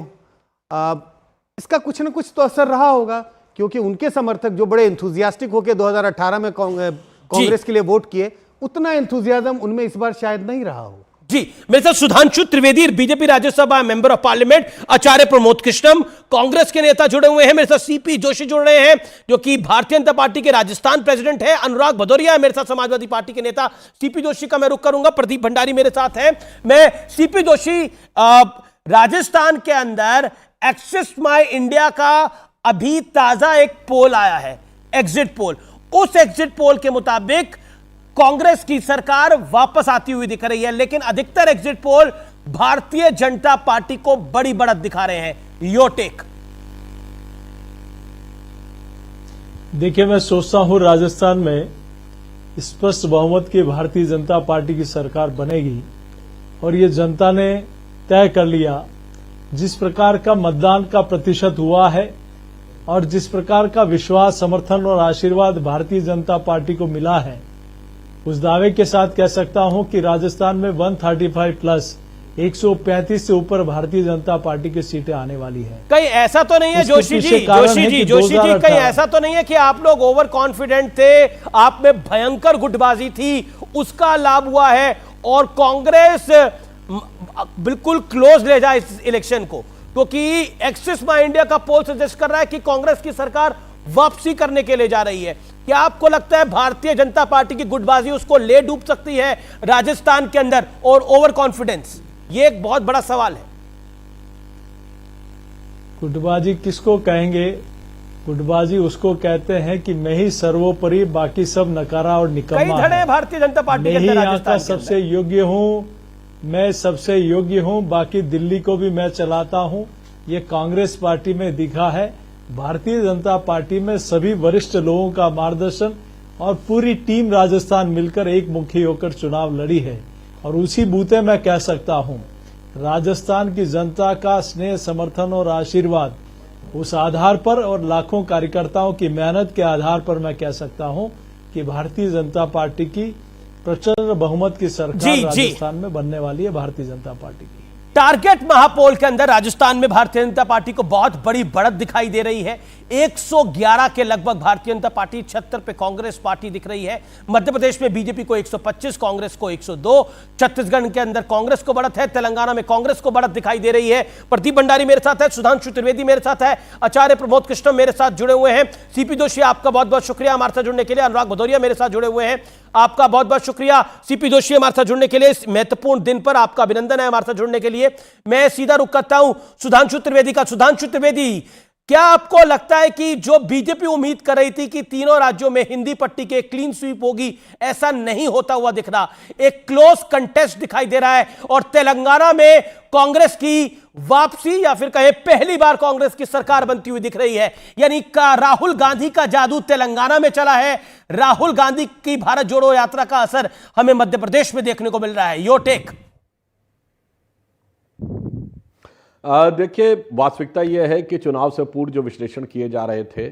Speaker 2: इसका कुछ ना कुछ तो असर रहा होगा, क्योंकि उनके समर्थक जो बड़े एंथुजियास्टिक होकर 2018 में कांग्रेस के लिए वोट किए, उतना एंथुजियाज्म उनमें इस बार शायद नहीं रहा हो।
Speaker 1: जी मेरे साथ Sudhanshu Trivedi, BJP Rajya Sabha member of parliament, Acharya Pramod Krishnam, Congress के नेता जुड़े हुए हैं, मेरे साथ सीपी जोशी जुड़ रहे हैं जो कि भारतीय जनता पार्टी के राजस्थान प्रेसिडेंट है, अनुराग भदौरिया है मेरे साथ, समाजवादी पार्टी के नेता। सीपी जोशी का मैं रुख करूंगा, प्रदीप भंडारी मेरे साथ है। मैं सीपी जोशी, राजस्थान के अंदर एक्सिस माई इंडिया का अभी ताजा एक पोल आया है, एग्जिट पोल। उस एग्जिट पोल के मुताबिक कांग्रेस की सरकार वापस आती हुई दिख रही है, लेकिन अधिकतर exit poll Bharatiya Janata party को बड़ी बढ़त दिखा रहे हैं। Your take.
Speaker 7: देखिए, मैं सोचता हूं राजस्थान में स्पष्ट बहुमत की भारतीय जनता पार्टी की सरकार बनेगी और ये जनता ने तय कर लिया। जिस प्रकार का मतदान का प्रतिशत हुआ है और जिस प्रकार का विश्वास, समर्थन और आशीर्वाद भारतीय जनता पार्टी को मिला है, उस दावे के साथ कह सकता हूं कि राजस्थान में 135 प्लस 135 से ऊपर भारतीय जनता पार्टी की सीटें आने वाली है।
Speaker 1: कहीं ऐसा तो नहीं है जोशी जी, कहीं ऐसा तो नहीं है कि आप लोग ओवर कॉन्फिडेंट थे, आप में भयंकर गुटबाजी थी, उसका लाभ हुआ है और कांग्रेस बिल्कुल क्लोज ले जाए इस इलेक्शन को? क्योंकि एक्सिस माई इंडिया का पोल सजेस्ट कर रहा है कि कांग्रेस की सरकार वापसी करने के लिए जा रही है। क्या आपको लगता है भारतीय जनता पार्टी की गुटबाजी उसको ले डूब सकती है राजस्थान के अंदर, और ओवर कॉन्फिडेंस? यह एक बहुत बड़ा सवाल है।
Speaker 7: गुटबाजी किसको कहेंगे? गुटबाजी उसको कहते हैं कि मैं ही सर्वोपरि, बाकी सब नकारा और निकम्मा है।
Speaker 1: भारतीय जनता पार्टी
Speaker 7: मैं ही यहाँ का सबसे योग्य हूँ, मैं सबसे योग्य हूँ, बाकी दिल्ली को भी मैं चलाता हूँ। ये कांग्रेस पार्टी में दिखा है। भारतीय जनता पार्टी में सभी वरिष्ठ लोगों का मार्गदर्शन और पूरी टीम राजस्थान मिलकर एक मुखी होकर चुनाव लड़ी है और उसी बूते मैं कह सकता हूं राजस्थान की जनता का स्नेह, समर्थन और आशीर्वाद, उस आधार पर और लाखों कार्यकर्ताओं की मेहनत के आधार पर मैं कह सकता हूं कि भारतीय जनता पार्टी की प्रचंड बहुमत की सरकार राजस्थान में बनने वाली है। भारतीय जनता पार्टी की
Speaker 1: टारगेट महापोल के अंदर राजस्थान में भारतीय जनता पार्टी को बहुत बड़ी बढ़त दिखाई दे रही है। 111 के लगभग भारतीय जनता पार्टी, 76 पे कांग्रेस पार्टी दिख रही है। मध्य प्रदेश में बीजेपी को 125, कांग्रेस को 102। छत्तीसगढ़ के अंदर कांग्रेस को बढ़त है, तेलंगाना में कांग्रेस को बढ़त दिखाई दे रही है। प्रदीप भंडारी मेरे साथ है, सुधांशु त्रिवेदी मेरे साथ है, आचार्य प्रमोद कृष्णम मेरे साथ जुड़े हुए हैं। सीपी जोशी आपका बहुत बहुत शुक्रिया हमारे साथ जुड़ने के लिए। अनुराग भदौरिया मेरे साथ जुड़े हुए हैं, आपका बहुत बहुत शुक्रिया। सीपी जोशी हमारे साथ जुड़ने के लिए, इस महत्वपूर्ण दिन पर आपका अभिनंदन है हमारे साथ जुड़ने के लिए। मैं सीधा रुख करता हूं सुधांशु त्रिवेदी का। सुधांशु त्रिवेदी, क्या आपको लगता है कि जो बीजेपी उम्मीद कर रही थी कि तीनों राज्यों में हिंदी पट्टी के क्लीन स्वीप होगी, ऐसा नहीं होता हुआ दिख रहा, एक क्लोज कंटेस्ट दिखाई दे रहा है और तेलंगाना में कांग्रेस की वापसी या फिर कहे पहली बार कांग्रेस की सरकार बनती हुई दिख रही है? यानी का राहुल गांधी का जादू तेलंगाना में चला है, राहुल गांधी की भारत जोड़ो यात्रा का असर हमें मध्य प्रदेश में देखने को मिल रहा है। Your take.
Speaker 8: देखिए, वास्तविकता यह है कि चुनाव से पूर्व जो विश्लेषण किए जा रहे थे,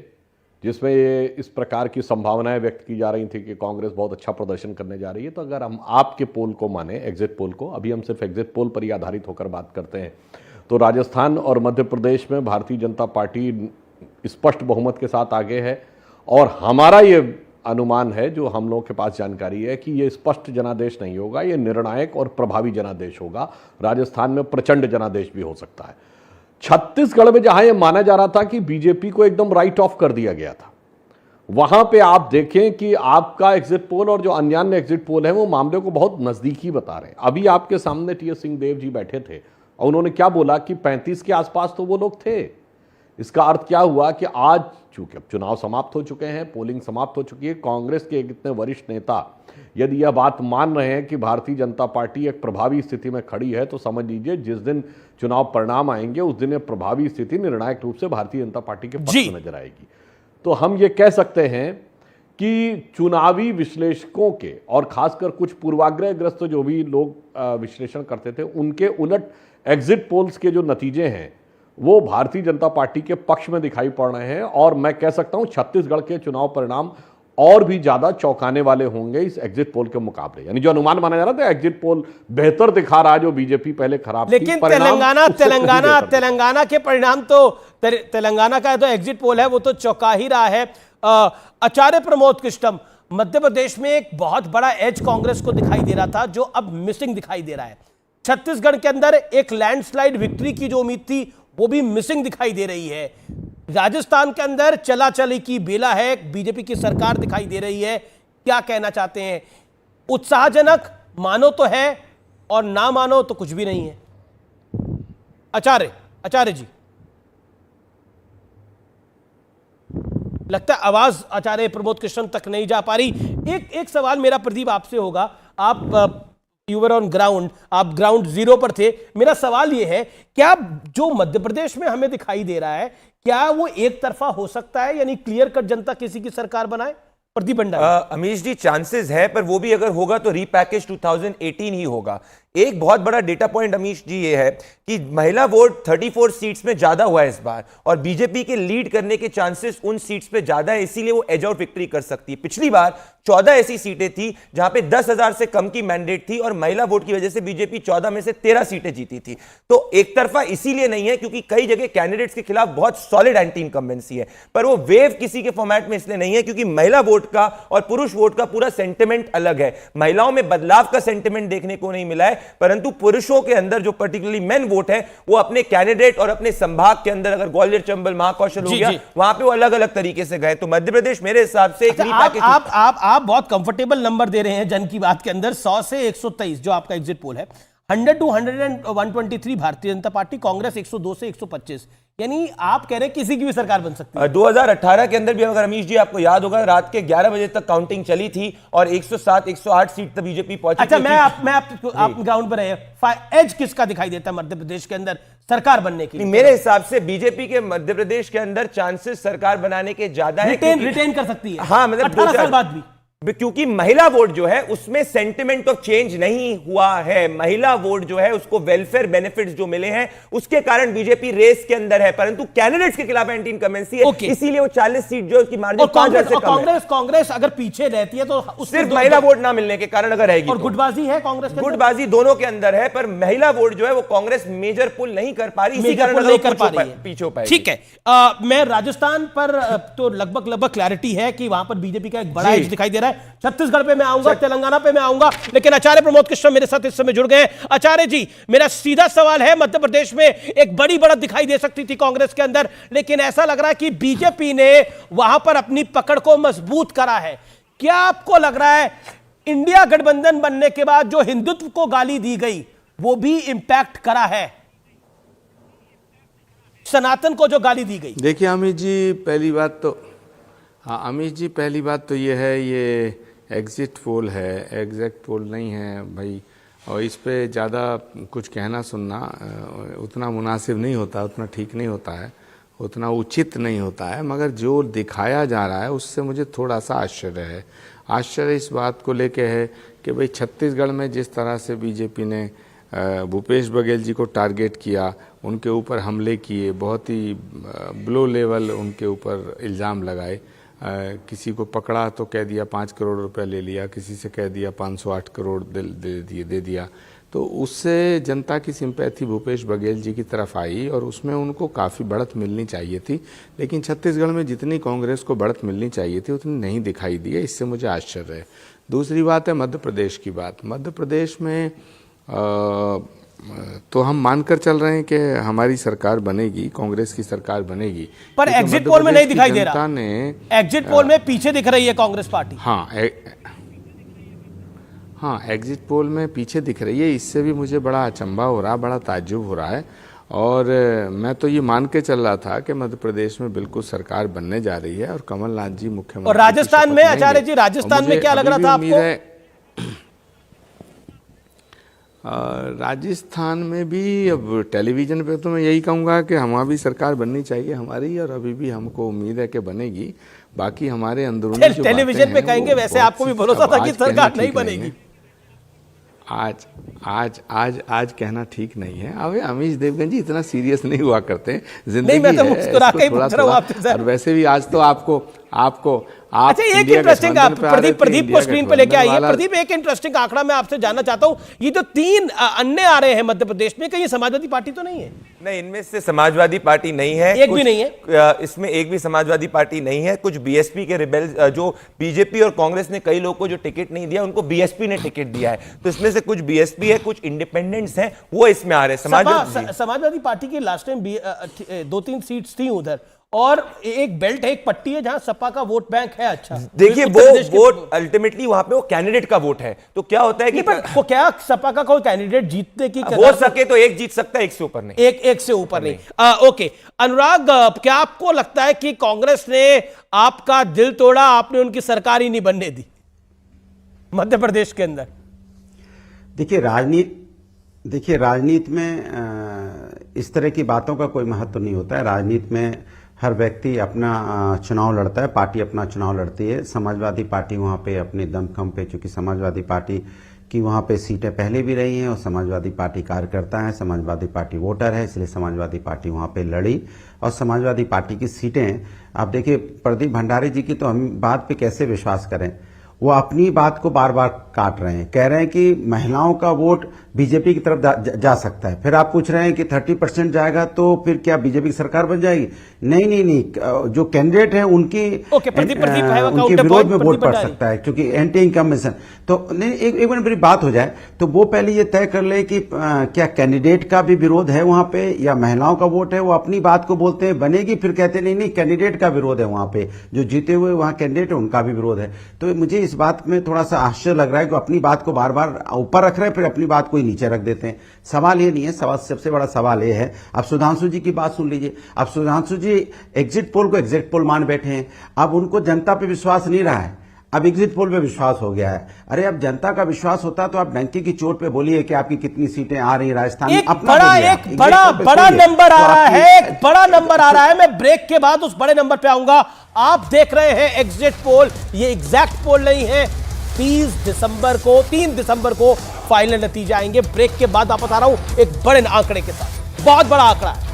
Speaker 8: जिसमें ये इस प्रकार की संभावनाएं व्यक्त की जा रही थी कि कांग्रेस बहुत अच्छा प्रदर्शन करने जा रही है, तो अगर हम आपके पोल को माने, एग्जिट पोल को, अभी हम सिर्फ एग्जिट पोल पर ही आधारित होकर बात करते हैं, तो राजस्थान और मध्य प्रदेश में भारतीय जनता पार्टी स्पष्ट बहुमत के साथ आगे है। और हमारा ये अनुमान है, जो हम लोगों के पास जानकारी है, कि ये स्पष्ट जनादेश नहीं होगा, ये निर्णायक और प्रभावी जनादेश होगा। राजस्थान में प्रचंड जनादेश भी हो सकता है। छत्तीसगढ़ में जहां यह माना जा रहा था कि बीजेपी को एकदम राइट ऑफ कर दिया गया था, वहां पे आप देखें कि आपका एग्जिट पोल और जो अन्य एग्जिट पोल है वो मामले को बहुत नजदीकी बता रहे हैं। अभी आपके सामने टी.एस. सिंहदेव जी बैठे थे और उन्होंने क्या बोला कि 35 के आसपास तो वो लोग थे। इसका अर्थ क्या हुआ कि आज चूंकि अब चुनाव समाप्त हो चुके हैं, पोलिंग समाप्त हो चुकी है, कांग्रेस के इतने वरिष्ठ नेता यदि यह बात मान रहे हैं कि भारतीय जनता पार्टी एक प्रभावी स्थिति में खड़ी है, तो समझ लीजिए जिस दिन चुनाव परिणाम आएंगे उस दिन यह प्रभावी स्थिति निर्णायक रूप से भारतीय जनता पार्टी के पक्ष में नजर आएगी। तो हम ये कह सकते हैं कि चुनावी विश्लेषकों के और खासकर कुछ पूर्वाग्रहग्रस्त जो भी लोग विश्लेषण करते थे, उनके उलट एग्जिट पोल्स के जो नतीजे हैं वो भारतीय जनता पार्टी के पक्ष में दिखाई पड़ रहे हैं। और मैं कह सकता हूं छत्तीसगढ़ के चुनाव परिणाम और भी ज्यादा चौंकाने वाले होंगे इस एग्जिट पोल के मुकाबले। यानी जो अनुमान माना जा रहा था एग्जिट पोल बेहतर दिखा रहा है, जो बीजेपी पहले खराब थी,
Speaker 1: लेकिन तेलंगाना के परिणाम तो तेलंगाना का जो एग्जिट पोल है वो तो चौंका ही रहा है। आचार्य प्रमोद कृष्णम, मध्य प्रदेश में एक बहुत बड़ा एज कांग्रेस को दिखाई दे रहा था जो अब मिसिंग दिखाई दे रहा है। छत्तीसगढ़ के अंदर एक लैंडस्लाइड विक्ट्री की जो उम्मीद थी वो भी मिसिंग दिखाई दे रही है। राजस्थान के अंदर चला चली की बेला है, बीजेपी की सरकार दिखाई दे रही है। क्या कहना चाहते हैं? उत्साहजनक मानो तो है और ना मानो तो कुछ भी नहीं है। आचार्य जी, लगता है आवाज आचार्य प्रमोद कृष्ण तक नहीं जा पा रही। एक सवाल मेरा प्रदीप आपसे होगा, आप यूवर ऑन ग्राउंड, आप ग्राउंड जीरो पर थे। मेरा सवाल यह है, क्या जो मध्य प्रदेश में हमें दिखाई दे रहा है क्या वो एक तरफा हो सकता है, यानी क्लियर कट जनता किसी की सरकार बनाए? प्रदीप भंडारी।
Speaker 6: अमीश जी, चांसेस है, पर वो भी अगर होगा तो रीपैकेज 2018 ही होगा। एक बहुत बड़ा डेटा पॉइंट अमीश जी ये है कि महिला वोट 34 सीट्स में ज्यादा हुआ है इस बार, और बीजेपी के लीड करने के चांसेस उन सीट्स पे ज्यादा है, इसीलिए वो एज आउट विक्ट्री कर सकती है। पिछली बार 14 ऐसी सीटें थी जहां पे 10,000 से कम की मैंडेट थी और महिला वोट की वजह से बीजेपी 14 में से 13 सीटें जीती थी। तो एक तरफा इसीलिए नहीं है क्योंकि कई जगह कैंडिडेट्स के खिलाफ बहुत सॉलिड एंटी इनकम्बेंसी है, पर वो वेव किसी के फॉर्मेट में इसलिए नहीं है क्योंकि महिला वोट का और पुरुष वोट का पूरा सेंटिमेंट अलग है। महिलाओं में बदलाव का सेंटिमेंट देखने को नहीं मिला है, परंतु पुरुषों के अंदर जो पर्टिकुलरली मेन वोट है वो अपने कैंडिडेट और अपने संभाग के अंदर, अगर ग्वालियर, चंबल, महाकौशल हो गया, वहां पे वो अलग अलग तरीके से गए। तो मध्य प्रदेश मेरे हिसाब से
Speaker 1: आप बहुत कंफर्टेबल नंबर दे रहे हैं जन की बात के अंदर। 100 से 123 जो आपका एग्जिट पोल है, 100 to 123 भारतीय जनता पार्टी, कांग्रेस 102 से 125, यानी आप कह रहे हैं किसी की भी सरकार बन सकती है।
Speaker 6: 2018 के अंदर भी अगर अमीश जी आपको याद होगा, रात के 11 बजे तक काउंटिंग चली थी और 107, 108 सीट तक बीजेपी पहुंची।
Speaker 1: अच्छा, आप ग्राउंड पर रहे, एज किसका दिखाई देता है मध्य प्रदेश के अंदर सरकार बनने की?
Speaker 6: मेरे हिसाब से बीजेपी के मध्य प्रदेश के अंदर चांसेस सरकार बनाने के ज्यादा है,
Speaker 1: रिटेन कर सकती है।
Speaker 6: हाँ, मतलब
Speaker 1: 18 साल बाद भी,
Speaker 6: क्योंकि महिला वोट जो है उसमें सेंटिमेंट ऑफ चेंज नहीं हुआ है। महिला वोट जो है उसको वेलफेयर बेनिफिट्स जो मिले हैं उसके कारण बीजेपी रेस के अंदर है, परंतु कैंडिडेट्स के खिलाफ एंटी इनकमेंसी है, इसीलिए वो 40 सीट जो उसकी मार्जिन 5,000 से कम है।
Speaker 1: कांग्रेस अगर पीछे रहती है तो
Speaker 6: सिर्फ महिला वोट ना मिलने के कारण अगर रहेगी,
Speaker 1: और गुटबाजी है कांग्रेस,
Speaker 6: गुटबाजी दोनों के अंदर है, पर महिला वोट जो है वो कांग्रेस मेजर पुल नहीं कर पा रही, इसी कारण
Speaker 1: नहीं कर पा रही है,
Speaker 6: पीछे हो पाएगी।
Speaker 1: ठीक है, मैं राजस्थान पर तो लगभग क्लैरिटी है कि वहां पर बीजेपी का एक बड़ा एज दिखाई दे रहा है। छत्तीसगढ़ पे मैं आऊंगा, तेलंगाना पे मैं आऊंगा, लेकिन आचार्य प्रमोद कृष्ण मेरे साथ इस समय जुड़ गए हैं। आचार्य जी, मेरा सीधा सवाल है, मध्य प्रदेश में एक बड़ी बढ़त दिखाई दे सकती थी कांग्रेस के अंदर, लेकिन ऐसा लग रहा है कि बीजेपी ने वहां पर अपनी पकड़ को मजबूत करा है। क्या आपको लग रहा है इंडिया गठबंधन बनने के बाद जो हिंदुत्व को गाली दी गई वो भी इंपैक्ट करा है, सनातन को जो गाली दी गई?
Speaker 9: देखिए अमित जी, पहली बात तो अमित जी पहली बात तो ये है, ये एग्जिट पोल है, एग्जैक्ट पोल नहीं है भाई, और इस पे ज़्यादा कुछ कहना सुनना उतना मुनासिब नहीं होता, उतना ठीक नहीं होता है, उतना उचित नहीं होता है। मगर जो दिखाया जा रहा है उससे मुझे थोड़ा सा आश्चर्य है। आश्चर्य इस बात को लेके है कि भाई छत्तीसगढ़ में जिस तरह से बीजेपी ने भूपेश बघेल जी को टारगेट किया, उनके ऊपर हमले किए, बहुत ही ब्लो लेवल उनके ऊपर इल्ज़ाम लगाए, किसी को पकड़ा तो कह दिया 5 करोड़ रुपया ले लिया, किसी से कह दिया 508 करोड़ दे दिया। तो उससे जनता की सिंपैथी भूपेश बघेल जी की तरफ आई और उसमें उनको काफ़ी बढ़त मिलनी चाहिए थी, लेकिन छत्तीसगढ़ में जितनी कांग्रेस को बढ़त मिलनी चाहिए थी उतनी नहीं दिखाई दी है। इससे मुझे आश्चर्य है। दूसरी बात है मध्य प्रदेश की बात। मध्य प्रदेश में तो हम मानकर चल रहे हैं कि हमारी सरकार बनेगी, कांग्रेस की सरकार बनेगी,
Speaker 1: पर एग्जिट पोल में नहीं दिखाई दे रहा। एग्जिट पोल में पीछे दिख रही है कांग्रेस पार्टी।
Speaker 9: हाँ, एग्जिट पोल में पीछे दिख रही है। इससे भी मुझे बड़ा अचंभा हो रहा, बड़ा ताज्जुब हो रहा है। और मैं तो ये मान के चल रहा था कि मध्य प्रदेश में बिल्कुल सरकार बनने जा रही है और कमलनाथ जी मुख्यमंत्री।
Speaker 1: और राजस्थान में आचार्य जी, राजस्थान में क्या लग रहा था आपको?
Speaker 9: राजस्थान में भी अब टेलीविजन पे तो मैं यही कहूँगा कि हमारी भी सरकार बननी चाहिए हमारी, और अभी भी हमको उम्मीद है कि बनेगी। बाकी हमारे अंदरूनी जो
Speaker 1: टेलीविजन पे कहेंगे, वैसे आपको भी भरोसा था कि सरकार नहीं बनेगी।
Speaker 9: आज कहना ठीक नहीं है। अब अमीश देवगन जी इतना सीरियस नहीं हुआ करते, जिंदगी
Speaker 1: नहीं, मैं तो
Speaker 9: है,
Speaker 1: मुस्कुरा के ही पूछ रहा हूं आपसे सर।
Speaker 9: और वैसे भी आज तो आपको
Speaker 1: अच्छा, एक इंटरेस्टिंग प्रदीप को स्क्रीन पे लेके आइए। प्रदीप, एक इंटरेस्टिंग आंकड़ा मैं आपसे जानना चाहता हूं। ये जो 3 अन्य आ रहे हैं मध्य प्रदेश में, कहीं समाजवादी पार्टी तो नहीं है?
Speaker 6: नहीं, इनमें से समाजवादी पार्टी नहीं है,
Speaker 1: एक भी नहीं है।
Speaker 6: इसमें एक भी समाजवादी पार्टी नहीं है। कुछ बीएसपी के रिबेल, जो बीजेपी और कांग्रेस ने कई लोगों को जो टिकट नहीं दिया उनको बीएसपी ने टिकट दिया है। तो इसमें से कुछ बीएसपी है, कुछ इंडिपेंडेंट्स हैं, वो इसमें आ रहे हैं।
Speaker 1: समाजवादी पार्टी की लास्ट टाइम 2-3 सीट्स थी उधर, और एक बेल्ट है, एक पट्टी है जहां सपा का वोट बैंक है। अच्छा,
Speaker 6: देखिए, वो वोट अल्टीमेटली वहां पे वो कैंडिडेट का वोट है। तो क्या होता है कि
Speaker 1: को क्या सपा का कोई कैंडिडेट जीतने की
Speaker 6: हो सके तो एक जीत सकता है, एक से ऊपर नहीं।
Speaker 1: एक से ऊपर नहीं। ओके अनुराग, क्या आपको लगता है कि कांग्रेस ने आपका दिल तोड़ा, आपने उनकी सरकार ही नहीं बनने दी मध्य प्रदेश के अंदर?
Speaker 10: देखिए राजनीति में इस तरह की बातों का कोई महत्व नहीं होता है। राजनीति में हर व्यक्ति अपना चुनाव लड़ता है, पार्टी अपना चुनाव लड़ती है। समाजवादी पार्टी वहाँ पे अपने दमखम पे, चूंकि समाजवादी पार्टी की वहाँ पे सीटें पहले भी रही हैं और समाजवादी पार्टी कार्यकर्ता है, समाजवादी पार्टी वोटर है, इसलिए समाजवादी पार्टी वहाँ पे लड़ी। और समाजवादी पार्टी की सीटें, आप देखिए प्रदीप भंडारी जी की तो हम बात पे कैसे विश्वास करें। वो अपनी बात को बार बार काट रहे हैं, कह रहे हैं कि महिलाओं का वोट बीजेपी की तरफ जा सकता है। फिर आप पूछ रहे हैं कि 30% जाएगा तो फिर क्या बीजेपी की सरकार बन जाएगी? नहीं, जो कैंडिडेट है उनकी उनके विरोध में वोट पड़ सकता है, क्योंकि एंटी इनकम्बेंशन। तो नहीं, एक मिनट मेरी बात हो जाए तो वो पहले ये तय कर ले कि क्या कैंडिडेट का भी विरोध है वहां पे या महिलाओं का वोट है। वो अपनी बात को बोलते हैं बनेगी, फिर कहते नहीं कैंडिडेट का विरोध है वहां पे, जो जीते हुए वहां कैंडिडेट है उनका भी विरोध है। तो मुझे इस बात में थोड़ा सा आश्चर्य लग रहा है कि अपनी बात को बार बार ऊपर रख रहे हैं, फिर अपनी बात को नीचे रख देते हैं। सवाल ये नहीं है, सबसे बड़ा सवाल ये है, अब सुधांशु जी की बात सुन लीजिए। अब सुधांशु जी एग्जिट पोल को एग्जिट पोल मान बैठे हैं, अब उनको जनता पे विश्वास नहीं रहा है, अब एग्जिट पोल पे विश्वास हो गया है। अरे अब जनता का विश्वास होता तो आप डंके की चोट पे बोलिए कि आपकी कितनी सीटें आ रही राजस्थान में।
Speaker 1: एक बड़ा नंबर आ रहा है, एक बड़ा नंबर आ रहा है। मैं ब्रेक के बाद उस बड़े नंबर पे आऊंगा। आप देख रहे हैं एग्जिट पोल, ये एग्जैक्ट पोल नहीं है। 3 दिसंबर को फाइनल नतीजे आएंगे। ब्रेक के बाद वापस आ रहा हूं एक बड़े आंकड़े के साथ, बहुत बड़ा आंकड़ा है।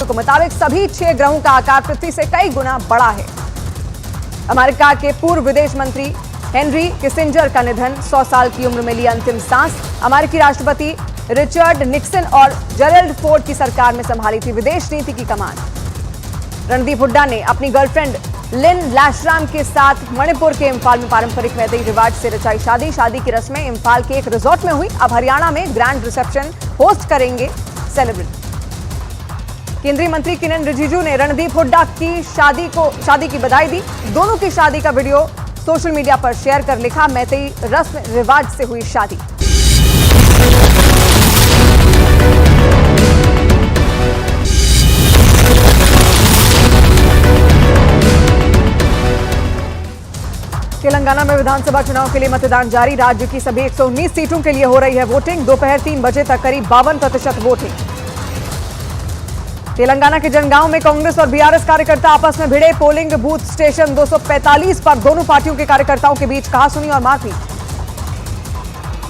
Speaker 11: के मुताबिक सभी 6 ग्रहों का आकार पृथ्वी से कई गुना बड़ा है। अमेरिका के पूर्व विदेश मंत्री हेनरी किसिंजर का निधन, 100 साल की उम्र में ली अंतिम सांस। अमेरिकी राष्ट्रपति रिचर्ड निक्सन और जेरल्ड फोर्ड की सरकार में संभाली थी विदेश नीति की कमान। रणदीप हुड्डा ने अपनी गर्लफ्रेंड लिन लैशराम के साथ मणिपुर के इंफाल में पारंपरिक मैतेई रिवाज से रचाई शादी। शादी की रस्में इंफाल के एक रिजॉर्ट में हुई। अब हरियाणा में ग्रैंड रिसेप्शन होस्ट करेंगे सेलिब्रिटी। केंद्रीय मंत्री किरेन रिजिजू ने रणदीप हुड्डा की शादी की बधाई दी। दोनों की शादी का वीडियो सोशल मीडिया पर शेयर कर लिखा, मैतेई रस्म रिवाज से हुई शादी। तेलंगाना में विधानसभा चुनाव के लिए मतदान जारी। राज्य की सभी 119 सीटों के लिए हो रही है वोटिंग। दोपहर 3 बजे तक करीब 52% वोटिंग। तेलंगाना के जनगांव में कांग्रेस और बीआरएस कार्यकर्ता आपस में भिड़े। पोलिंग बूथ स्टेशन 245 पर दोनों पार्टियों के कार्यकर्ताओं के बीच कहासुनी और मारपीट।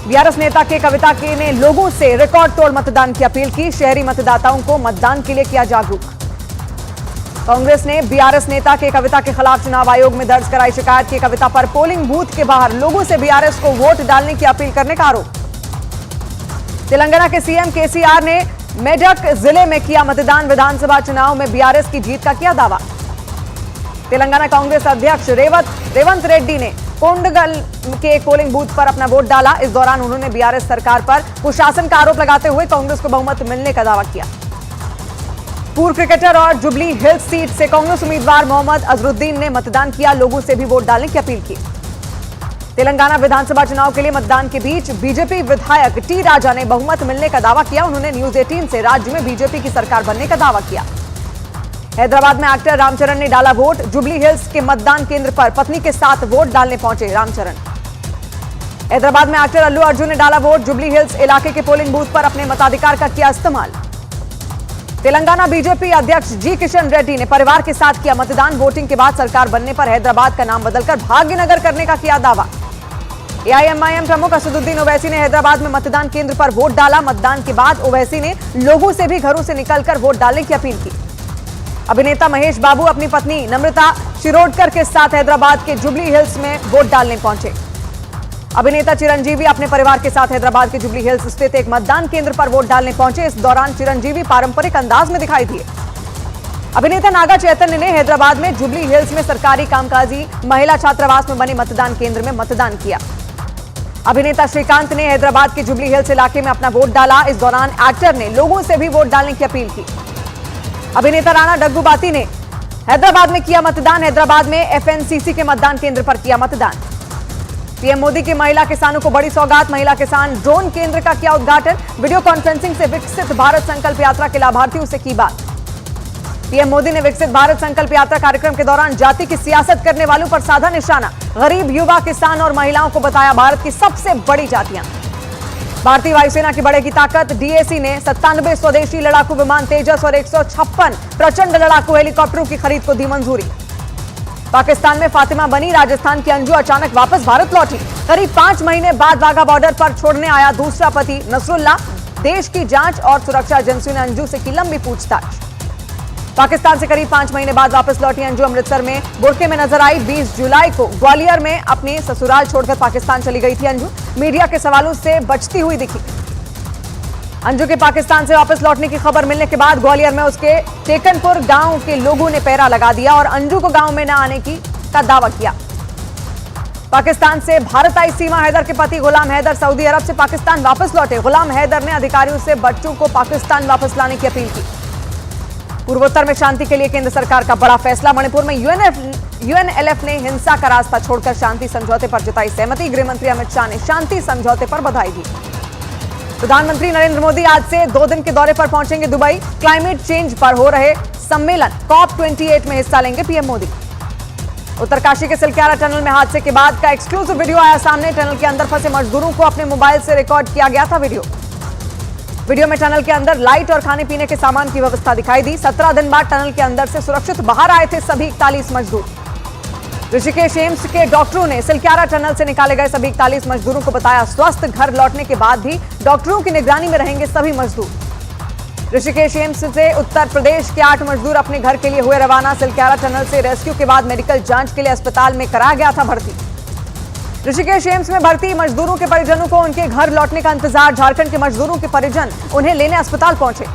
Speaker 11: बीआरएस नेता के कविता के ने लोगों से रिकॉर्ड तोड़ मतदान की अपील की। शहरी मतदाताओं को मतदान के लिए किया जागरूक। कांग्रेस ने बीआरएस नेता के कविता के खिलाफ चुनाव आयोग में दर्ज कराई शिकायत की। कविता पर पोलिंग बूथ के बाहर लोगों से बीआरएस को वोट डालने की अपील करने का आरोप। तेलंगाना के सीएम केसीआर ने मेडक जिले में किया मतदान। विधानसभा चुनाव में बीआरएस की जीत का किया दावा। तेलंगाना कांग्रेस अध्यक्ष रेवंत रेड्डी ने कोंडगल के एक पोलिंग बूथ पर अपना वोट डाला। इस दौरान उन्होंने बीआरएस सरकार पर कुशासन का आरोप लगाते हुए कांग्रेस को बहुमत मिलने का दावा किया। पूर्व क्रिकेटर और जुबली हिल्स सीट से कांग्रेस उम्मीदवार मोहम्मद अजरुद्दीन ने मतदान किया। लोगों से भी वोट डालने की अपील की। तेलंगाना विधानसभा चुनाव के लिए मतदान के बीच बीजेपी विधायक टी राजा ने बहुमत मिलने का दावा किया। उन्होंने न्यूज 18 से राज्य में बीजेपी की सरकार बनने का दावा किया। हैदराबाद में एक्टर रामचरण ने डाला वोट। जुबली हिल्स के मतदान केंद्र पर पत्नी के साथ वोट डालने पहुंचे रामचरण। हैदराबाद में एक्टर अल्लू अर्जुन ने डाला वोट। जुबली हिल्स इलाके के पोलिंग बूथ पर अपने मताधिकार का किया इस्तेमाल। तेलंगाना बीजेपी अध्यक्ष जी किशन रेड्डी ने परिवार के साथ किया मतदान। वोटिंग के बाद सरकार बनने पर हैदराबाद का नाम बदलकर भाग्यनगर करने का किया दावा। एआईएमआईएम प्रमुख असदुद्दीन ओवैसी ने हैदराबाद में मतदान केंद्र पर वोट डाला। मतदान के बाद ओवैसी ने लोगों से भी घरों से निकलकर वोट डालने की अपील की। अभिनेता महेश बाबू अपनी पत्नी नम्रता शिरोडकर के साथ हैदराबाद के जुबली हिल्स में वोट डालने पहुंचे। अभिनेता चिरंजीवी अपने परिवार के साथ हैदराबाद के जुबली हिल्स स्थित एक मतदान केंद्र पर वोट डालने पहुंचे। इस दौरान चिरंजीवी पारंपरिक अंदाज में दिखाई दिए। अभिनेता नागा चैतन्य ने हैदराबाद में जुबली हिल्स में सरकारी कामकाजी महिला छात्रावास में बने मतदान केंद्र में मतदान किया। अभिनेता श्रीकांत ने हैदराबाद के जुबली हिल्स इलाके में अपना वोट डाला। इस दौरान एक्टर ने लोगों से भी वोट डालने की अपील की। अभिनेता राणा डग्गूबाती ने हैदराबाद में किया मतदान। हैदराबाद में एफएनसीसी के मतदान केंद्र पर किया मतदान। पीएम मोदी की महिला किसानों को बड़ी सौगात। महिला किसान ड्रोन केंद्र का किया उद्घाटन। वीडियो कॉन्फ्रेंसिंग से विकसित भारत संकल्प यात्रा के लाभार्थियों से की बात। पीएम मोदी ने विकसित भारत संकल्प यात्रा कार्यक्रम के दौरान जाति की सियासत करने वालों पर साधा निशाना। गरीब, युवा, किसान और महिलाओं को बताया भारत की सबसे बड़ी जातियां। भारतीय वायुसेना की बढ़ेगी ताकत। डीएसी ने 97 स्वदेशी लड़ाकू विमान तेजस और 156 प्रचंड लड़ाकू हेलीकॉप्टरों की खरीद को दी मंजूरी। पाकिस्तान में फातिमा बनी। राजस्थान की अंजू अचानक वापस भारत लौटी। करीब 5 महीने बाद वाघा बॉर्डर पर छोड़ने आया दूसरा पति नसरुल्ला। देश की जांच और सुरक्षा एजेंसियों ने अंजू से की लंबी पूछताछ। पाकिस्तान से करीब 5 महीने बाद वापस लौटी अंजू अमृतसर में बुर्के में नजर आई। 20 जुलाई को ग्वालियर में अपने ससुराल छोड़कर पाकिस्तान चली गई थी अंजू। मीडिया के सवालों से बचती हुई दिखी। अंजू के पाकिस्तान से वापस लौटने की खबर मिलने के बाद ग्वालियर में उसके टेकनपुर गांव के लोगों ने पहरा लगा दिया और अंजू को गांव में न आने का दावा किया। पाकिस्तान से भारत आई सीमा हैदर के पति गुलाम हैदर सऊदी अरब से पाकिस्तान वापस लौटे। गुलाम हैदर ने अधिकारियों से बच्चों को पाकिस्तान वापस लाने की अपील की। पूर्वोत्तर में शांति के लिए केंद्र सरकार का बड़ा फैसला। मणिपुर में यूएनएलएफ ने हिंसा का रास्ता छोड़कर शांति समझौते पर जताई सहमति। गृहमंत्री अमित शाह ने शांति समझौते पर बधाई दी। प्रधानमंत्री नरेंद्र मोदी आज से 2 दिन के दौरे पर पहुंचेंगे दुबई। क्लाइमेट चेंज पर हो रहे सम्मेलन COP28 में हिस्सा लेंगे पीएम मोदी। उत्तरकाशी के सिलक्यारा टनल में हादसे के बाद का एक्सक्लूसिव वीडियो आया सामने। टनल के अंदर फंसे मजदूरों को अपने मोबाइल से रिकॉर्ड किया गया था वीडियो में टनल के अंदर लाइट और खाने पीने के सामान की व्यवस्था दिखाई दी। 17 दिन बाद टनल के अंदर से सुरक्षित बाहर आए थे सभी 41 मजदूर। ऋषिकेश एम्स के डॉक्टरों ने सिलक्यारा टनल से निकाले गए सभी 41 मजदूरों को बताया स्वस्थ। घर लौटने के बाद भी डॉक्टरों की निगरानी में रहेंगे सभी मजदूर। ऋषिकेश एम्स से उत्तर प्रदेश के 8 मजदूर अपने घर के लिए हुए रवाना। सिलक्यारा टनल से रेस्क्यू के बाद मेडिकल जांच के लिए अस्पताल में कराया गया था भर्ती। ऋषिकेश एम्स में भर्ती मजदूरों के परिजनों को उनके घर लौटने का इंतजार। झारखंड के मजदूरों के परिजन उन्हें लेने अस्पताल पहुंचे।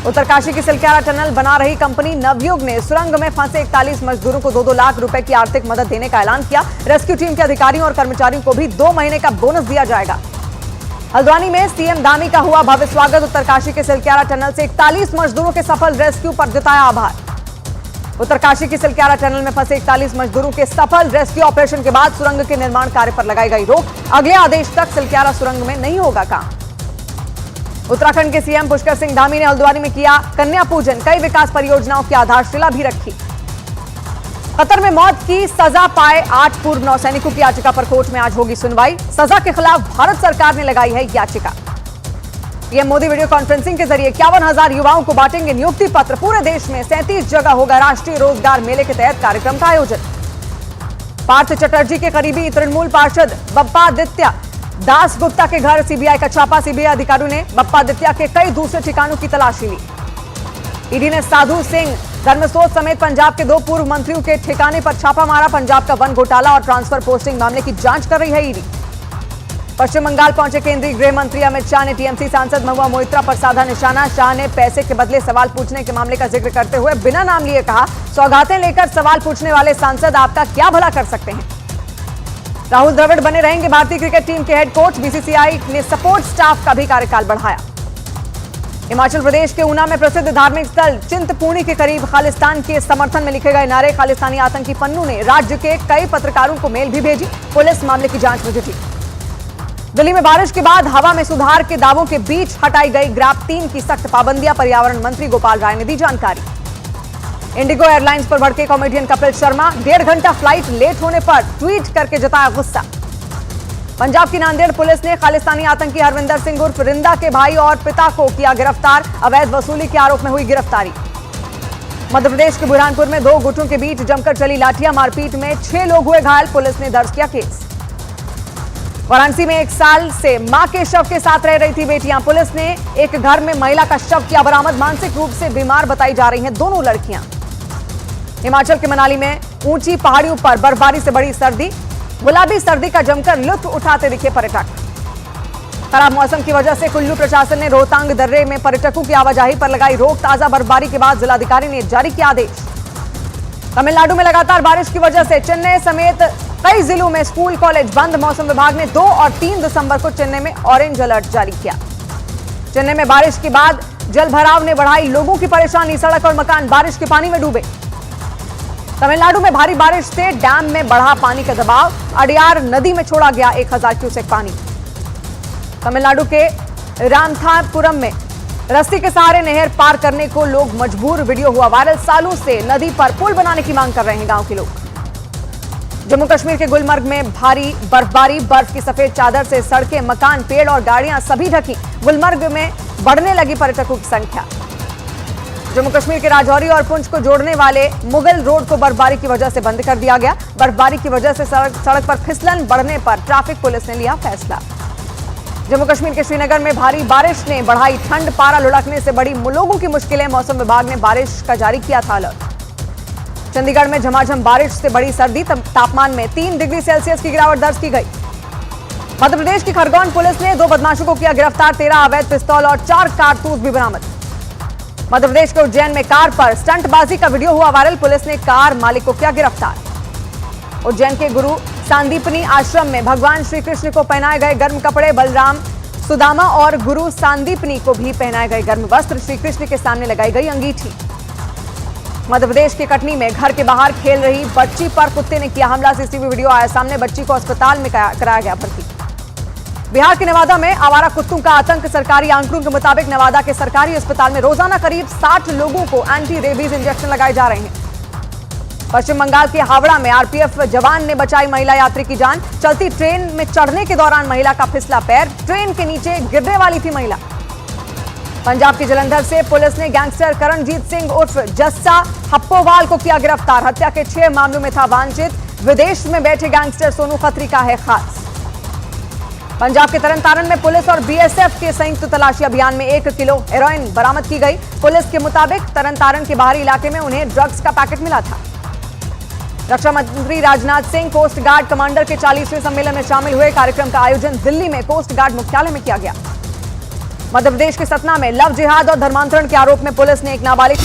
Speaker 11: उत्तरकाशी की सिलक्यारा टनल बना रही कंपनी नवयुग ने सुरंग में फंसे 41 मजदूरों को 2-2 लाख रुपए की आर्थिक मदद देने का ऐलान किया। रेस्क्यू टीम के अधिकारियों और कर्मचारियों को भी 2 महीने का बोनस दिया जाएगा। हल्द्वानी में सीएम धामी का हुआ भव्य स्वागत। उत्तरकाशी के सिलक्यारा टनल से 41 मजदूरों के सफल रेस्क्यू पर जताया आभार। उत्तरकाशी की सिलक्यारा टनल में फंसे 41 मजदूरों के सफल रेस्क्यू ऑपरेशन के बाद सुरंग के निर्माण कार्य पर लगाई गई रोक। अगले आदेश तक सिलक्यारा सुरंग में नहीं होगा काम। उत्तराखंड के सीएम पुष्कर सिंह धामी ने हल्द्वानी में किया कन्या पूजन। कई विकास परियोजनाओं की आधारशिला भी रखी। कतर में मौत की सजा पाए 8 पूर्व नौसैनिकों की याचिका पर कोर्ट में आज होगी सुनवाई। सजा के खिलाफ भारत सरकार ने लगाई है याचिका। पीएम मोदी वीडियो कॉन्फ्रेंसिंग के जरिए 51,000 युवाओं को बांटेंगे नियुक्ति पत्र। पूरे देश में 37 जगह होगा राष्ट्रीय रोजगार मेले के तहत कार्यक्रम का आयोजन। पार्थ चटर्जी के करीबी तृणमूल पार्षद बप्पादित्य दास गुप्ता के घर सीबीआई का छापा। सीबीआई अधिकारियों ने बप्पादित्य के कई दूसरे ठिकानों की तलाशी ली। ईडी ने साधु सिंह, धर्मसोत समेत पंजाब के 2 पूर्व मंत्रियों के ठिकाने पर छापा मारा। पंजाब का वन घोटाला और ट्रांसफर पोस्टिंग मामले की जांच कर रही है ईडी। पश्चिम बंगाल पहुंचे केंद्रीय गृह मंत्री अमित शाह ने टीएमसी सांसद महुआ मोइत्रा पर साधा निशाना। शाह ने पैसे के बदले सवाल पूछने के मामले का जिक्र करते हुए बिना नाम लिए कहा, सौगातें लेकर सवाल पूछने वाले सांसद आपका क्या भला कर सकते हैं। राहुल द्रविड़ बने रहेंगे भारतीय क्रिकेट टीम के हेड कोच। बीसीसीआई ने सपोर्ट स्टाफ का भी कार्यकाल बढ़ाया। हिमाचल प्रदेश के ऊना में प्रसिद्ध धार्मिक स्थल चिंतपूर्णी के करीब खालिस्तान के समर्थन में लिखे गए नारे। खालिस्तानी आतंकी पन्नू ने राज्य के कई पत्रकारों को मेल भी भेजी। पुलिस मामले की जांच में जुटी। दिल्ली में बारिश के बाद हवा में सुधार के दावों के बीच हटाई गई ग्राफ 3 की सख्त पाबंदियां। पर्यावरण मंत्री गोपाल राय ने दी जानकारी। इंडिगो एयरलाइंस पर भड़के कॉमेडियन कपिल शर्मा। 1.5 घंटा फ्लाइट लेट होने पर ट्वीट करके जताया गुस्सा। पंजाब की नांदेड़ पुलिस ने खालिस्तानी आतंकी हरविंदर सिंह उर्फ रिंदा के भाई और पिता को किया गिरफ्तार। अवैध वसूली के आरोप में हुई गिरफ्तारी। मध्य प्रदेश के बुरहानपुर में 2 गुटों के बीच जमकर चली लाठियां। मारपीट में 6 लोग हुए घायल। पुलिस ने दर्ज किया केस। वाराणसी में 1 साल से मां के शव के साथ रह रही थी बेटियां। पुलिस ने एक घर में महिला का शव किया बरामद। मानसिक रूप से बीमार बताई जा रही हैं दोनों लड़कियां। हिमाचल के मनाली में ऊंची पहाड़ियों पर बर्फबारी से बड़ी सर्दी। गुलाबी सर्दी का जमकर लुत्फ उठाते दिखे पर्यटक। खराब मौसम की वजह से कुल्लू प्रशासन ने रोहतांग दर्रे में पर्यटकों की आवाजाही पर लगाई रोक। ताजा बर्फबारी के बाद जिलाधिकारी ने जारी किया आदेश। तमिलनाडु में लगातार बारिश की वजह से चेन्नई समेत कई जिलों में स्कूल कॉलेज बंद। मौसम विभाग ने 2 और 3 दिसंबर को चेन्नई में ऑरेंज अलर्ट जारी किया। चेन्नई में बारिश के बाद जल भराव ने बढ़ाई लोगों की परेशानी। सड़क और मकान बारिश के पानी में डूबे। तमिलनाडु में भारी बारिश से डैम में बढ़ा पानी का दबाव। अडियार नदी में छोड़ा गया 1000 क्यूसेक पानी। तमिलनाडु के रामनाथपुरम में रस्सी के सहारे नहर पार करने को लोग मजबूर। वीडियो हुआ वायरल। सालों से नदी पर पुल बनाने की मांग कर रहे हैं गांव के लोग। जम्मू कश्मीर के गुलमर्ग में भारी बर्फबारी। बर्फ की सफेद चादर से सड़कें, मकान, पेड़ और गाड़ियां सभी ढकी। गुलमर्ग में बढ़ने लगी पर्यटकों की संख्या। जम्मू कश्मीर के राजौरी और पुंछ को जोड़ने वाले मुगल रोड को बर्फबारी की वजह से बंद कर दिया गया। बर्फबारी की वजह से सड़क पर फिसलन बढ़ने पर ट्रैफिक पुलिस ने लिया फैसला। जम्मू कश्मीर के श्रीनगर में भारी बारिश ने बढ़ाई ठंड। पारा लुढ़कने से बड़ी लोगों की मुश्किलें। मौसम विभाग ने बारिश का जारी किया था अलर्ट। चंडीगढ़ में झमाझम बारिश से बढ़ी सर्दी। तापमान में 3 डिग्री सेल्सियस की गिरावट दर्ज की गई। मध्य प्रदेश की खरगोन पुलिस ने 2 बदमाशों को किया गिरफ्तार। 13 अवैध पिस्तौल और 4 कारतूस भी बरामद। मध्य प्रदेश के उज्जैन में कार पर स्टंटबाजी का वीडियो हुआ वायरल। पुलिस ने कार मालिक को किया गिरफ्तार। उज्जैन के गुरु सांदीपनी आश्रम में भगवान श्री कृष्ण को पहनाए गए गर्म कपड़े। बलराम, सुदामा और गुरु सांदीपनी को भी पहनाए गए गर्म वस्त्र। श्री कृष्ण के सामने लगाई गई अंगीठी। मध्य प्रदेश के कटनी में घर के बाहर खेल रही बच्ची पर कुत्ते ने किया हमला। सीसीटीवी वीडियो आया सामने। बच्ची को अस्पताल में कराया गया भर्ती। बिहार के नवादा में आवारा कुत्तों का आतंक। सरकारी आंकड़ों के मुताबिक नवादा के सरकारी अस्पताल में रोजाना करीब 60 लोगों को एंटी रेबीज इंजेक्शन लगाए जा रहे हैं। पश्चिम बंगाल के हावड़ा में आरपीएफ जवान ने बचाई महिला यात्री की जान। चलती ट्रेन में चढ़ने के दौरान महिला का फिसला पैर। ट्रेन के नीचे गिरने वाली थी महिला। पंजाब के जलंधर से पुलिस ने गैंगस्टर करणजीत सिंह उर्फ जस्सा हप्पोवाल को किया गिरफ्तार। हत्या के 6 मामलों में था वांछित। विदेश में बैठे गैंगस्टर सोनू खत्री का है खास। पंजाब के तरनतारन में पुलिस और बीएसएफ के संयुक्त तलाशी अभियान में 1 किलो हेरोइन बरामद की गई। पुलिस के मुताबिक तरनतारन के बाहरी इलाके में उन्हें ड्रग्स का पैकेट मिला था। रक्षा मंत्री Rajnath Singh coast guard commander के 40वें सम्मेलन में शामिल हुए। कार्यक्रम का आयोजन दिल्ली में कोस्ट गार्ड मुख्यालय में किया गया। मध्य प्रदेश के सतना में लव जिहाद और धर्मांतरण के आरोप में पुलिस ने एक नाबालिग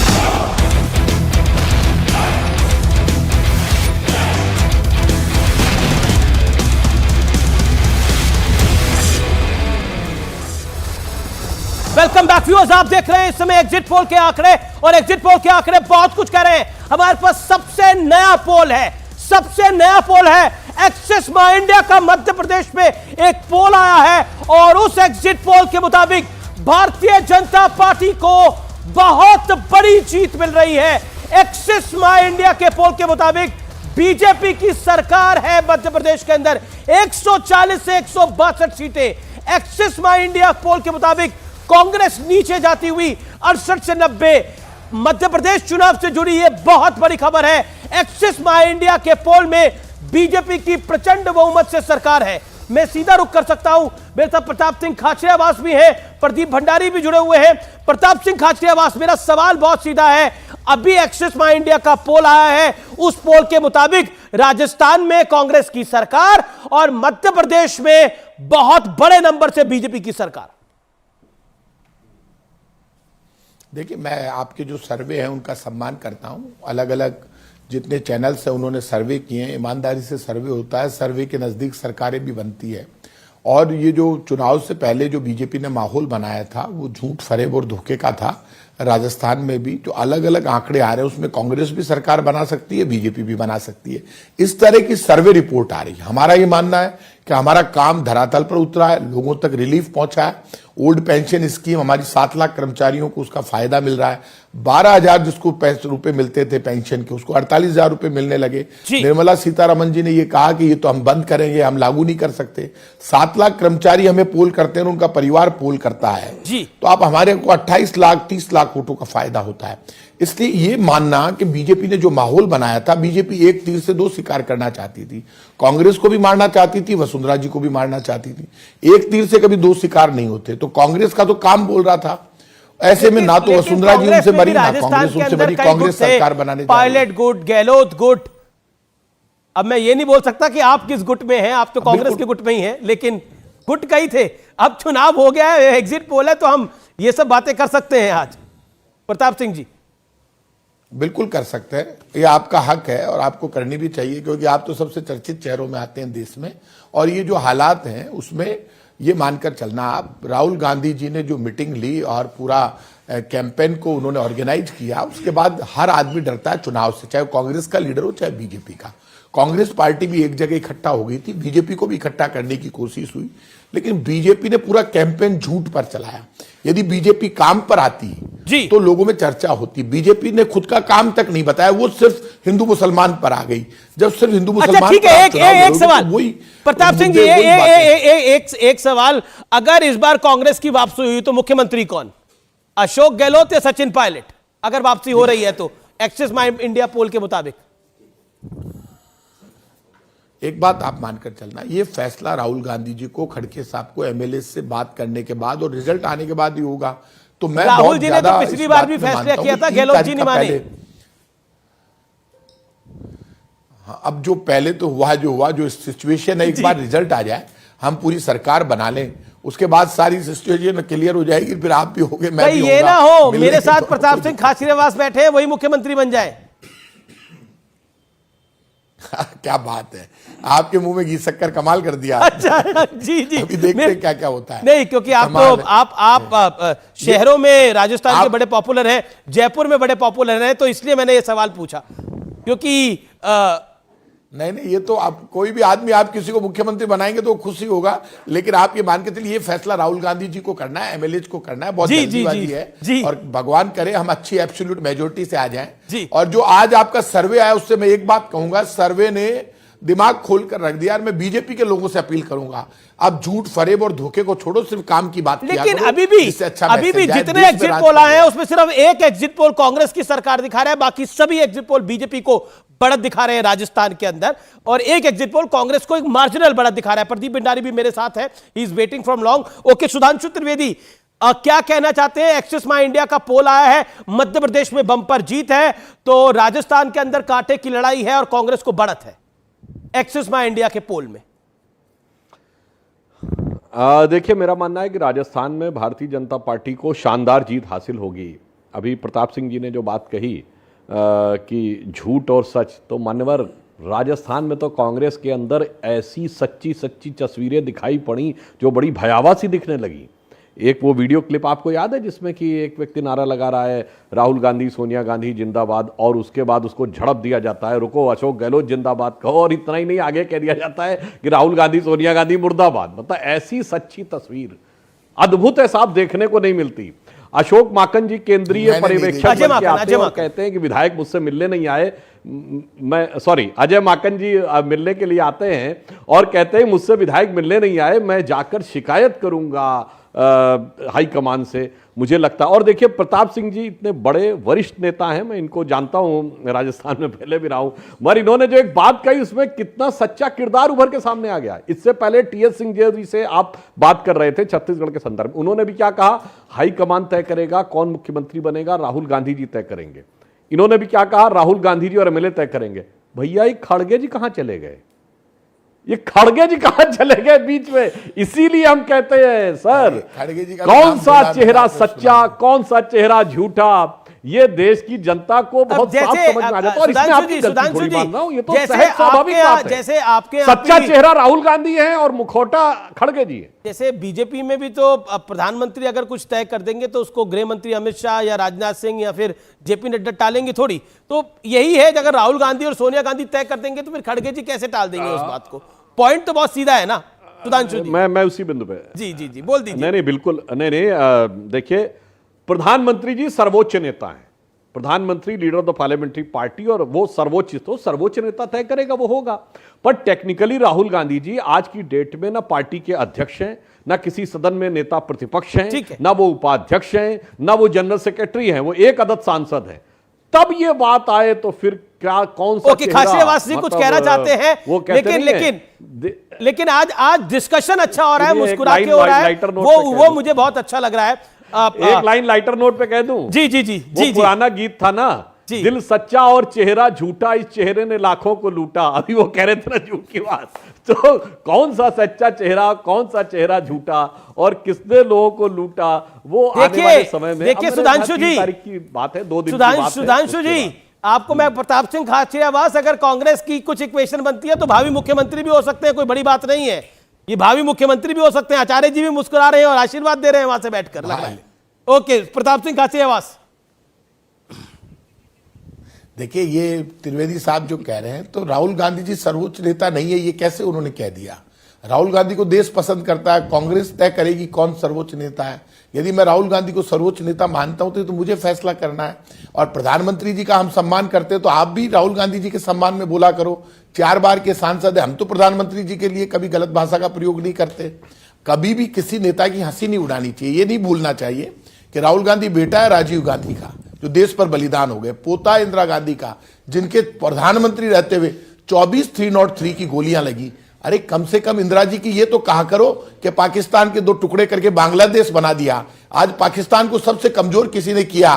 Speaker 1: वेलकम बैक व्यूअर्स। आप देख रहे हैं इस समय एग्जिट पोल के आंकड़े, और एग्जिट पोल के आंकड़े बहुत कुछ कह रहे हैं। हमारे पास सबसे नया पोल है, सबसे नया पोल है एक्सिस माई इंडिया का। मध्य प्रदेश में एक पोल आया है और उस एग्जिट पोल के मुताबिक भारतीय जनता पार्टी को बहुत बड़ी जीत मिल रही है। एक्सिस माई इंडिया के पोल के मुताबिक बीजेपी की सरकार है मध्य प्रदेश के अंदर 140 से 162 सीटें। एक्सिस माई इंडिया पोल के मुताबिक कांग्रेस नीचे जाती हुई 68 से 90। मध्य प्रदेश चुनाव से जुड़ी यह बहुत बड़ी खबर है। एक्सिस माई इंडिया के पोल में बीजेपी की प्रचंड बहुमत से सरकार है। मैं सीधा रुख कर सकता हूं, मेरे साथ प्रताप सिंह खाचरियावास भी है, प्रदीप भंडारी भी जुड़े हुए हैं। प्रताप सिंह खाचरियावास, मेरा सवाल बहुत सीधा है। अभी एक्सिस माई इंडिया का पोल आया है, उस पोल के मुताबिक राजस्थान में कांग्रेस की सरकार और मध्य प्रदेश में बहुत बड़े नंबर से बीजेपी की सरकार।
Speaker 4: देखिए, मैं आपके जो सर्वे हैं उनका सम्मान करता हूं। अलग अलग जितने चैनल्स हैं उन्होंने सर्वे किए हैं, ईमानदारी से सर्वे होता है, सर्वे के नजदीक सरकारें भी बनती है। और ये जो चुनाव से पहले जो बीजेपी ने माहौल बनाया था वो झूठ, फरेब और धोखे का था। राजस्थान में भी जो अलग अलग आंकड़े आ रहे हैं उसमें कांग्रेस भी सरकार बना सकती है, बीजेपी भी बना सकती है। इस तरह की सर्वे रिपोर्ट आ रही है। हमारा ये मानना है कि हमारा काम धरातल पर उतरा है, लोगों तक रिलीफ पहुंचा है। ओल्ड पेंशन स्कीम, हमारी 7 लाख कर्मचारियों को उसका फायदा मिल रहा है। 12,000 जिसको रुपए मिलते थे पेंशन के, उसको 48,000 रुपए मिलने लगे। निर्मला सीतारमण जी ने ये कहा कि ये तो हम बंद करेंगे, हम लागू नहीं कर सकते। 7 लाख कर्मचारी हमें पोल करते हैं, उनका परिवार पोल करता है जी। तो आप हमारे को 28 लाख 30 लाख वोटों का फायदा होता है। इसलिए ये मानना कि बीजेपी ने जो माहौल बनाया था, बीजेपी एक तीर से 2 शिकार करना चाहती थी। कांग्रेस को भी मारना चाहती थी, वसुंधरा जी को भी मारना चाहती थी। एक तीर से कभी 2 शिकार नहीं होते। तो कांग्रेस का तो काम बोल रहा था। ऐसे में ना तो वसुंधरा जी उनसे बड़ी, ना कांग्रेस उनसे बड़ी। कांग्रेस सरकार बनाने
Speaker 1: पायलट गुट, गहलोत गुट। अब मैं ये नहीं बोल सकता कि आप किस गुट में हैं, आप तो कांग्रेस के गुट में ही हैं, लेकिन गुट कई थे। अब चुनाव हो गया है, एग्जिट पोल है, तो हम ये सब बातें कर सकते हैं आज। प्रताप सिंह जी,
Speaker 4: बिल्कुल कर सकते हैं, ये आपका हक है और आपको करनी भी चाहिए, क्योंकि आप तो सबसे चर्चित चेहरों में आते हैं देश में। और ये जो हालात हैं उसमें ये मानकर चलना, आप राहुल गांधी जी ने जो मीटिंग ली और पूरा कैंपेन को उन्होंने ऑर्गेनाइज किया, उसके बाद हर आदमी डरता है चुनाव से, चाहे कांग्रेस का लीडर हो चाहे बीजेपी का। कांग्रेस पार्टी भी एक जगह इकट्ठा हो गई थी, बीजेपी को भी इकट्ठा करने की कोशिश हुई, लेकिन बीजेपी ने पूरा कैंपेन झूठ पर चलाया। यदि बीजेपी काम पर आती जी तो लोगों में चर्चा होती। बीजेपी ने खुद का काम तक नहीं बताया, वो सिर्फ हिंदू मुसलमान पर आ गई। जब सिर्फ हिंदू मुसलमान,
Speaker 1: ठीक है, एक सवाल प्रताप सिंह जी, एक सवाल, अगर इस बार कांग्रेस की वापसी हुई तो मुख्यमंत्री कौन? अशोक गहलोत या सचिन पायलट? अगर वापसी हो रही है तो एक्सिस माई इंडिया पोल के मुताबिक।
Speaker 4: एक बात आप मानकर चलना, ये फैसला राहुल गांधी जी को, खड़गे साहब को एमएलए से बात करने के बाद और रिजल्ट आने के बाद ही होगा। तो मैं
Speaker 1: राहुल जी ने तो पिछली बार भी फैसला किया था, गहलोत जी नहीं माने।
Speaker 4: हाँ, अब जो पहले तो हुआ जो सिचुएशन है, एक बार रिजल्ट आ जाए, हम पूरी सरकार बना लें, उसके बाद सारी सिचुएशन क्लियर हो जाएगी, फिर आप भी होगे, मैं भी
Speaker 1: ये ना हो मेरे साथ प्रताप सिंह खाचरियावास बैठे हैं, वही मुख्यमंत्री बन जाए।
Speaker 4: क्या बात है, आपके मुंह में घी शक्कर कमाल कर दिया।
Speaker 1: अच्छा जी जी,
Speaker 4: अभी देखते हैं क्या क्या होता है।
Speaker 1: नहीं, क्योंकि आप शहरों में राजस्थान के बड़े पॉपुलर हैं, जयपुर में बड़े पॉपुलर हैं, तो इसलिए मैंने ये सवाल पूछा। क्योंकि
Speaker 4: नहीं, ये तो आप कोई भी आदमी आप किसी को मुख्यमंत्री बनाएंगे तो खुशी होगा, लेकिन आप ये मान के चलिए ये फैसला राहुल गांधी जी को करना है, एमएलए को करना है, बहुत जल्दीबाजी है। और भगवान करे हम अच्छी एब्सोल्यूट मेजोरिटी से आ जाएं। और जो आज आपका सर्वे आया उससे मैं एक बात कहूंगा, सर्वे ने दिमाग खोलकर रख दिया। मैं बीजेपी के लोगों से अपील करूंगा, अब झूठ, फरेब और धोखे को छोड़ो, सिर्फ काम की बात किया करो।
Speaker 1: लेकिन अभी भी जितने एग्जिट पोल आए हैं उसमें सिर्फ एक एग्जिट पोल कांग्रेस की सरकार दिखा रहा है, बाकी सभी एग्जिट पोल बीजेपी को बढ़त दिखा रहे हैं राजस्थान के अंदर, और एक एग्जिट पोल कांग्रेस को एक मार्जिनल बढ़त दिखा रहा है। प्रदीप भंडारी भी मेरे साथ है, he is waiting from long. Okay, Sudhanshu Trivedi, क्या कहना चाहते हैं? एक्सिस माई इंडिया का पोल आया है, मध्य प्रदेश में बंपर जीत है, तो राजस्थान के अंदर कांटे की लड़ाई है और कांग्रेस को बढ़त है एक्सिस माई इंडिया के पोल में।
Speaker 8: देखिए, मेरा मानना है कि राजस्थान में भारतीय जनता पार्टी को शानदार जीत हासिल होगी। अभी प्रताप सिंह जी ने जो बात कही कि झूठ और सच, तो मान्यवर राजस्थान में तो कांग्रेस के अंदर ऐसी सच्ची तस्वीरें दिखाई पड़ी जो बड़ी भयावह सी दिखने लगी। एक वो वीडियो क्लिप आपको याद है जिसमें कि एक व्यक्ति नारा लगा रहा है राहुल गांधी सोनिया गांधी जिंदाबाद, और उसके बाद उसको झड़प दिया जाता है, रुको अशोक गहलोत जिंदाबाद कहो, और इतना ही नहीं, आगे कह दिया जाता है कि राहुल गांधी सोनिया गांधी मुर्दाबाद। मतलब ऐसी सच्ची तस्वीर अद्भुत है साहब, देखने को नहीं मिलती। अशोक माकन जी केंद्रीय
Speaker 4: मैंने नहीं
Speaker 8: पर्यवेक्षक
Speaker 4: देखा।
Speaker 1: अजय
Speaker 8: बन के
Speaker 1: माकन,
Speaker 8: आते
Speaker 1: अजय
Speaker 8: हैं और
Speaker 1: माकन।
Speaker 8: कहते हैं कि विधायक मुझसे मिलने नहीं आए। मैं सॉरी, अजय माकन जी मिलने के लिए आते हैं और कहते हैं मुझसे विधायक मिलने नहीं आए, मैं जाकर शिकायत करूंगा हाईकमान से। मुझे लगता है, और देखिए प्रताप सिंह जी इतने बड़े वरिष्ठ नेता हैं, मैं इनको जानता हूं, राजस्थान में पहले भी रहा हूं, मगर इन्होंने जो एक बात कही उसमें कितना सच्चा किरदार उभर के सामने आ गया। इससे पहले टीएस सिंह से आप बात कर रहे थे छत्तीसगढ़ के संदर्भ में, उन्होंने भी क्या कहा, हाईकमान तय करेगा कौन मुख्यमंत्री बनेगा, राहुल गांधी जी तय करेंगे। इन्होंने भी क्या कहा, राहुल गांधी जी और एमएलए तय करेंगे। भैया ये खड़गे जी कहां चले गए, ये खड़गे जी कहां चले गए बीच में? इसीलिए हम कहते हैं सर,
Speaker 4: खड़गे जी का
Speaker 8: कौन
Speaker 4: नाम
Speaker 8: सा
Speaker 4: सुना,
Speaker 8: चेहरा
Speaker 4: नाम तो
Speaker 8: सच्चा, कौन सा चेहरा झूठा, ये देश की जनता को बहुत साफ समझ में आ जाता है। और इसमें आपकी गलती थोड़ी मान रहा हूं, ये तो सहज स्वाभाविक बात है।
Speaker 1: जैसे आपके
Speaker 8: सच्चा चेहरा राहुल गांधी है और मुखौटा खड़गे जी है।
Speaker 1: जैसे बीजेपी में भी तो प्रधानमंत्री अगर कुछ तय कर देंगे तो उसको गृह मंत्री अमित शाह या राजनाथ सिंह या फिर जेपी नड्डा टालेंगे थोड़ी। तो यही है, अगर राहुल गांधी और सोनिया गांधी तय कर देंगे तो फिर खड़गे जी कैसे टाल देंगे उस बात को? पॉइंट तो बहुत सीधा है ना सुधांशु जी।
Speaker 8: मैं उसी बिंदु पे
Speaker 1: जी बोल दीजिए।
Speaker 8: नहीं बिल्कुल नहीं, देखिए प्रधानमंत्री जी सर्वोच्च नेता हैं, प्रधानमंत्री leader of the parliamentary party, और वो सर्वोच्च नेता तय करेगा वो होगा। पर टेक्निकली राहुल गांधी जी आज की डेट में ना पार्टी के अध्यक्ष हैं, ना किसी सदन में नेता प्रतिपक्ष हैं, ना वो उपाध्यक्ष हैं, ना वो जनरल सेक्रेटरी हैं, वो एक अदद सांसद हैं। तब ये बात आए तो फिर क्या, कौन सा
Speaker 1: खासियावास जी कुछ कहना चाहते हैं,
Speaker 8: वो
Speaker 1: लेकिन आज डिस्कशन अच्छा हो रहा है, मुस्कुरा के हो रहा है, वो मुझे बहुत अच्छा लग रहा है।
Speaker 8: एक लाइन लाइटर नोट पे कह दूं, जी पुराना गीत था ना, दिल सच्चा और चेहरा झूठा, इस चेहरे ने लाखों को लूटा। अभी वो कह रहे थे ना झूठ की बात, तो कौन सा सच्चा चेहरा, कौन सा चेहरा झूठा और किसने लोगों को लूटा, वो आने वाले समय में।
Speaker 1: देखिए सुधांशु जी,
Speaker 8: तारीख की बात है, 2 दिन की बात है।
Speaker 1: सुधांशु जी, आपको मैं प्रताप सिंह खाचरियावास, अगर कांग्रेस की कुछ इक्वेशन बनती है तो भावी मुख्यमंत्री भी हो सकते हैं, कोई बड़ी बात नहीं है, ये भावी मुख्यमंत्री भी हो सकते हैं। आचार्य जी भी मुस्कुरा रहे हैं और आशीर्वाद दे रहे हैं वहां से बैठकर। ओके, प्रताप सिंह खाचरियावास।
Speaker 4: देखिए ये त्रिवेदी साहब जो कह रहे हैं, तो राहुल गांधी जी सर्वोच्च नेता नहीं है, ये कैसे उन्होंने कह दिया? राहुल गांधी को देश पसंद करता है, कांग्रेस तय करेगी कौन सर्वोच्च नेता है। यदि मैं राहुल गांधी को सर्वोच्च नेता मानता हूं तो मुझे फैसला करना है। और प्रधानमंत्री जी का हम सम्मान करते हैं तो आप भी राहुल गांधी जी के सम्मान में बोला करो। 4 बार के सांसद है, हम तो प्रधानमंत्री जी के लिए कभी गलत भाषा का प्रयोग नहीं करते। कभी भी किसी नेता की हंसी नहीं उड़ानी चाहिए। ये नहीं भूलना चाहिए कि राहुल गांधी बेटा है राजीव गांधी का, जो देश पर बलिदान हो गए, पोता इंदिरा गांधी का, जिनके प्रधानमंत्री रहते हुए 24 303 की गोलियां लगी। अरे कम से कम इंदिरा जी की ये तो कहा करो कि पाकिस्तान के 2 टुकड़े करके बांग्लादेश बना दिया। आज पाकिस्तान को सबसे कमजोर किसी ने किया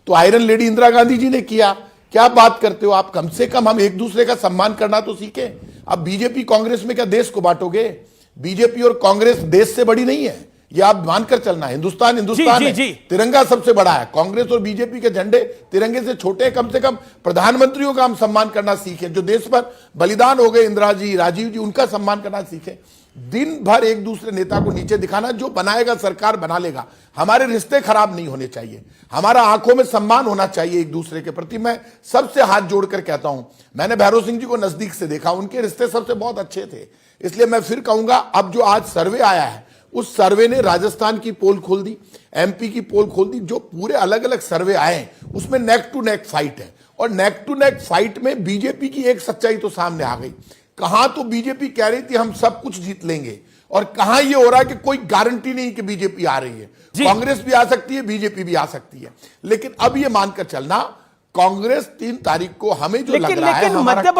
Speaker 4: तो आयरन लेडी इंदिरा गांधी जी ने किया। क्या बात करते हो आप? कम से कम हम एक दूसरे का सम्मान करना तो सीखें। अब बीजेपी कांग्रेस में क्या देश को बांटोगे? बीजेपी और कांग्रेस देश से बड़ी नहीं है, ये आप मानकर चलना। हिंदुस्तान है, तिरंगा सबसे बड़ा है। कांग्रेस और बीजेपी के झंडे तिरंगे से छोटे हैं। कम से कम प्रधानमंत्रियों का हम सम्मान करना सीखें, जो देश पर बलिदान हो गए, इंदिरा जी, राजीव जी, उनका सम्मान करना सीखें। दिन भर एक दूसरे नेता को नीचे दिखाना, जो बनाएगा सरकार बना लेगा। हमारे रिश्ते खराब नहीं होने चाहिए, हमारा आंखों में सम्मान होना चाहिए एक दूसरे के प्रति। मैं सबसे हाथ जोड़कर कहता हूं, मैंने भैरव सिंह जी को नजदीक से देखा, उनके रिश्ते सबसे बहुत अच्छे थे। इसलिए मैं फिर कहूंगा, अब जो आज सर्वे आया है, उस सर्वे ने राजस्थान की पोल खोल दी, एमपी की पोल खोल दी। जो पूरे अलग अलग सर्वे आए उसमें नेक टू नेक फाइट है, और नेक टू नेक फाइट में बीजेपी की एक सच्चाई तो सामने आ गई। कहां तो बीजेपी कह रही थी हम सब कुछ जीत लेंगे, और कहां ये हो रहा है कि कोई गारंटी नहीं कि बीजेपी आ रही है। कांग्रेस भी आ सकती है, बीजेपी भी आ सकती है, लेकिन अब ये मानकर चलना, कांग्रेस 3 तारीख को हमें जो लग रहा है,
Speaker 1: मध्य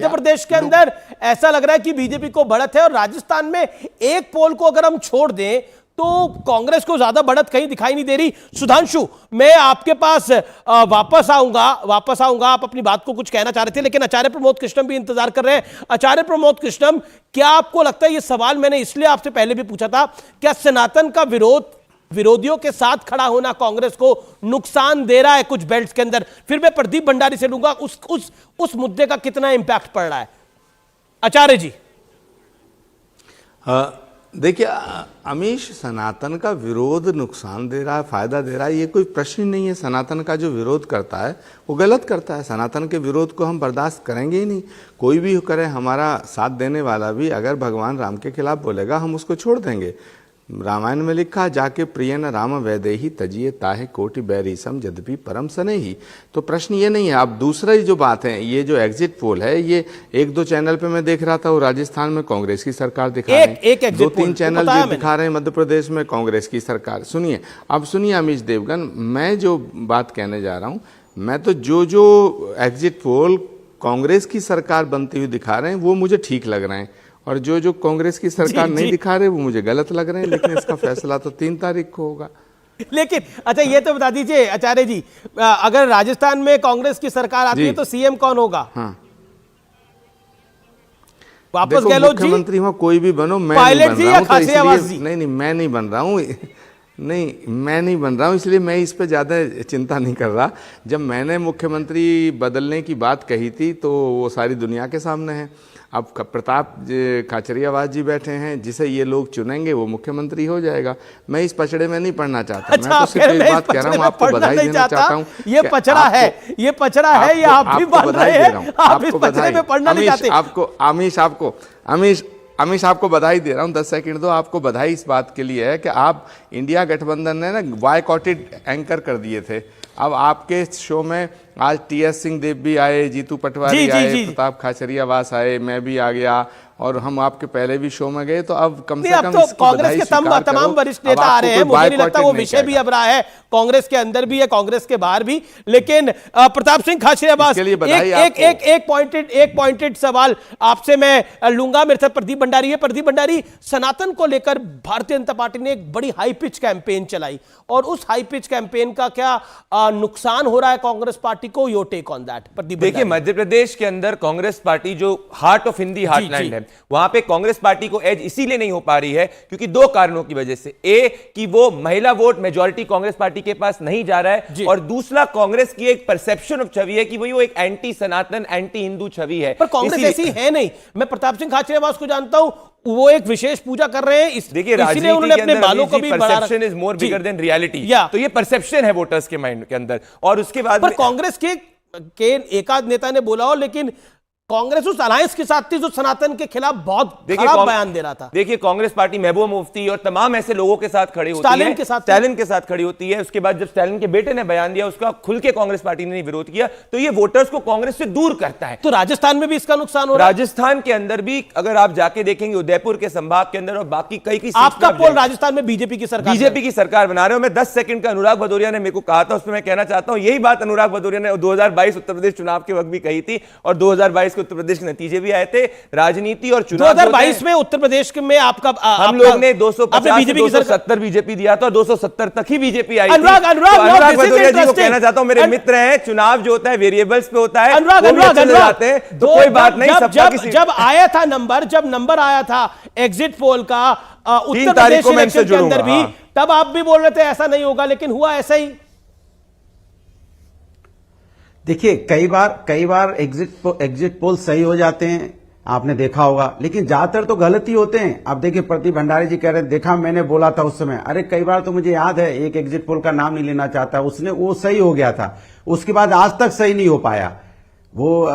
Speaker 1: प्रदेश के अंदर ऐसा लग रहा है कि बीजेपी को बढ़त है, और राजस्थान में एक पोल को अगर हम छोड़ दें तो कांग्रेस को ज्यादा बढ़त कहीं दिखाई नहीं दे रही। सुधांशु, मैं आपके पास वापस आऊंगा। आप अपनी बात को कुछ कहना चाह रहे थे, लेकिन आचार्य प्रमोद कृष्णम भी इंतजार कर रहे हैं। आचार्य प्रमोद कृष्णम, क्या आपको लगता है, ये सवाल मैंने इसलिए आपसे पहले भी पूछा था, क्या सनातन का विरोधियों के साथ खड़ा होना कांग्रेस को नुकसान दे रहा है कुछ बेल्ट्स के अंदर? फिर मैं प्रदीप भंडारी से लूंगा, उस मुद्दे का कितना इंपैक्ट पड़ रहा है? आचार्य जी।
Speaker 9: देखिए अमीश, सनातन का विरोध नुकसान दे रहा है, फायदा दे रहा है, ये कोई प्रश्न नहीं है। सनातन का जो विरोध करता है वो गलत करता है। सनातन के विरोध को हम बर्दाश्त करेंगे ही नहीं। कोई भी करे, हमारा साथ देने वाला भी अगर भगवान राम के खिलाफ बोलेगा हम उसको छोड़ देंगे। रामायण में लिखा, जाके प्रिय न राम वैदेही तजिए ताहे कोटि बैरीसम यद्यपि परम सनेही। तो प्रश्न ये नहीं है। अब दूसरी जो बात है, ये जो एग्जिट पोल है, ये एक दो चैनल पे मैं देख रहा था, वो राजस्थान में कांग्रेस की सरकार दिखा रहे हैं, दो तीन चैनल जो दिखा रहे हैं मध्य प्रदेश में कांग्रेस की सरकार। सुनिए, अब सुनिए अमीश देवगन, मैं जो बात कहने जा रहा हूं, मैं तो जो एग्जिट पोल कांग्रेस की सरकार बनती हुई दिखा रहे हैं वो मुझे ठीक लग रहे हैं, और जो कांग्रेस की सरकार नहीं दिखा रहे वो मुझे गलत लग रहे हैं। लेकिन इसका फैसला तो 3 तारीख को होगा।
Speaker 1: लेकिन अच्छा ये तो बता दीजिए आचार्य जी, अगर राजस्थान में कांग्रेस की सरकार आती है तो सीएम कौन होगा?
Speaker 9: हाँ,
Speaker 1: वापस गहलोत जी,
Speaker 9: मुख्यमंत्री हो कोई भी बनो, मैं
Speaker 1: पायलट
Speaker 9: नहीं
Speaker 1: जी
Speaker 9: बन
Speaker 1: या
Speaker 9: रहा हूं,
Speaker 1: खासियावास जी?
Speaker 9: नहीं, मैं नहीं बन रहा हूँ। नहीं, मैं नहीं बन रहा हूँ, इसलिए मैं इस पे ज़्यादा चिंता नहीं कर रहा। जब मैंने मुख्यमंत्री बदलने की बात कही थी तो वो सारी दुनिया के सामने है। अब प्रताप खाचरियावास जी बैठे हैं, जिसे ये लोग चुनेंगे वो मुख्यमंत्री हो जाएगा। मैं इस पचड़े में नहीं पढ़ना चाहता।
Speaker 1: अच्छा,
Speaker 9: मैं तो सिर्फ एक बात कह रहा हूँ, आपको बधाई देना चाहता हूँ।
Speaker 1: ये पचड़ा है, ये पचड़ा है, ये आप भी बन रहे हैं, आप इस पचड़े में पढ़ना नहीं चाहते।
Speaker 9: अमीश आपको बधाई दे रहा हूं, 10 सेकंड दो। आपको बधाई इस बात के लिए है कि आप इंडिया गठबंधन ने ना बॉयकॉटेड एंकर कर दिए थे। अब आपके शो में आज टीएस सिंह देव भी आए, जीतू पटवारी आए, प्रताप खाचरियावास आए, मैं भी आ गया, और हम आपके पहले भी शो में गए। तो अब कम से कम
Speaker 1: तो कांग्रेस के तमाम वरिष्ठ नेता आ रहे हैं, मुझे नहीं लगता वो विषय भी अब रहा है, कांग्रेस के अंदर भी है, कांग्रेस के बाहर भी। लेकिन प्रताप सिंह खाचरियावास, एक पॉइंटेड सवाल आपसे मैं लूंगा। मेरे साथ प्रदीप भंडारी है। प्रदीप भंडारी, सनातन को लेकर भारतीय जनता पार्टी ने एक बड़ी हाई पिच कैंपेन चलाई, और उस हाई पिच कैंपेन का क्या नुकसान हो रहा है कांग्रेस पार्टी को? Your take on that Pradeep.
Speaker 6: देखिए, मध्य प्रदेश के अंदर कांग्रेस पार्टी जो हार्ट ऑफ हिंदी हार्टलैंड है, वहां पे कांग्रेस पार्टी को एज इसीलिए नहीं हो पा रही है क्योंकि 2 कारणों की वजह से। कि वो महिला वोट मेजॉरिटी कांग्रेस पार्टी के पास नहीं जा रहा है, और दूसरा कांग्रेस की एक परसेप्शन ऑफ छवि है कि वो एक एंटी सनातन, एंटी हिंदू छवि है।
Speaker 1: पर कांग्रेस ऐसी है नहीं। मैं प्रताप सिंह खाचरियावास को जानता हूं, वो एक विशेष पूजा कर रहे हैं,
Speaker 6: देखिए
Speaker 1: इसलिए उन्होंने अपने बालों को भी
Speaker 6: perception is more bigger than reality. तो ये परसेप्शन है वोटर्स के माइंड के अंदर। और उसके बाद
Speaker 1: पर कांग्रेस के एकाध नेता ने बोला हो, लेकिन कांग्रेस उस अलायंस के साथ थी जो सनातन के खिलाफ बहुत खराब बयान दे रहा था।
Speaker 6: देखिए, कांग्रेस पार्टी महबूबा मुफ्ती और तमाम ऐसे लोगों के साथ खड़ी होती है, स्टालिन के साथ खड़ी होती है। उसके बाद जब स्टालिन के बेटे ने बयान दिया, उसका खुल के कांग्रेस पार्टी ने विरोध किया, तो ये वोटर्स को कांग्रेस से दूर करता है।
Speaker 1: तो राजस्थान में भी इसका नुकसान हो रहा है।
Speaker 6: राजस्थान के अंदर भी अगर आप जाके देखेंगे, उदयपुर के संभाग के अंदर और बाकी कई
Speaker 1: आपका पोल राजस्थान में बीजेपी की
Speaker 6: सरकार बना रहे हो। मैं 10 सेकंड का अनुराग भदौरिया ने मेरे को कहा था, उसमें मैं कहना चाहता हूं, यही बात अनुराग भदौरिया ने 2022 उत्तर प्रदेश चुनाव के वक्त भी कही थी, और 2022 के उत्तर प्रदेश के नतीजे भी आए थे। राजनीति और चुनाव
Speaker 1: 2022 में उत्तर प्रदेश में आपका
Speaker 6: हम लोग ने 270 बीजेपी दिया था, और 270 तक ही बीजेपी आई थी।
Speaker 1: अनुराग
Speaker 6: भदौरिया जी को कहना चाहता हूं, मेरे मित्र हैं, चुनाव जो होता है वेरिएबल्स पे होता है,
Speaker 1: अनुराग
Speaker 6: तो कोई बात नहीं।
Speaker 1: जब आया था नंबर आया था एग्जिट पोल का उत्तर
Speaker 6: 3 तारीख को मैं इनसे
Speaker 1: प्रदेश के अंदर भी, तब आप भी बोल रहे थे ऐसा नहीं होगा, लेकिन हुआ ऐसा ही।
Speaker 10: देखिए, कई बार एग्जिट पोल सही हो जाते हैं, आपने देखा होगा, लेकिन ज्यादातर तो गलत ही होते हैं। अब देखिए, प्रदीप भंडारी जी कह रहे हैं, देखा मैंने बोला था उस समय। अरे कई बार तो मुझे याद है, एक एग्जिट पोल का नाम नहीं लेना चाहता, वो सही हो गया था, उसके बाद आज तक सही नहीं हो पाया। वो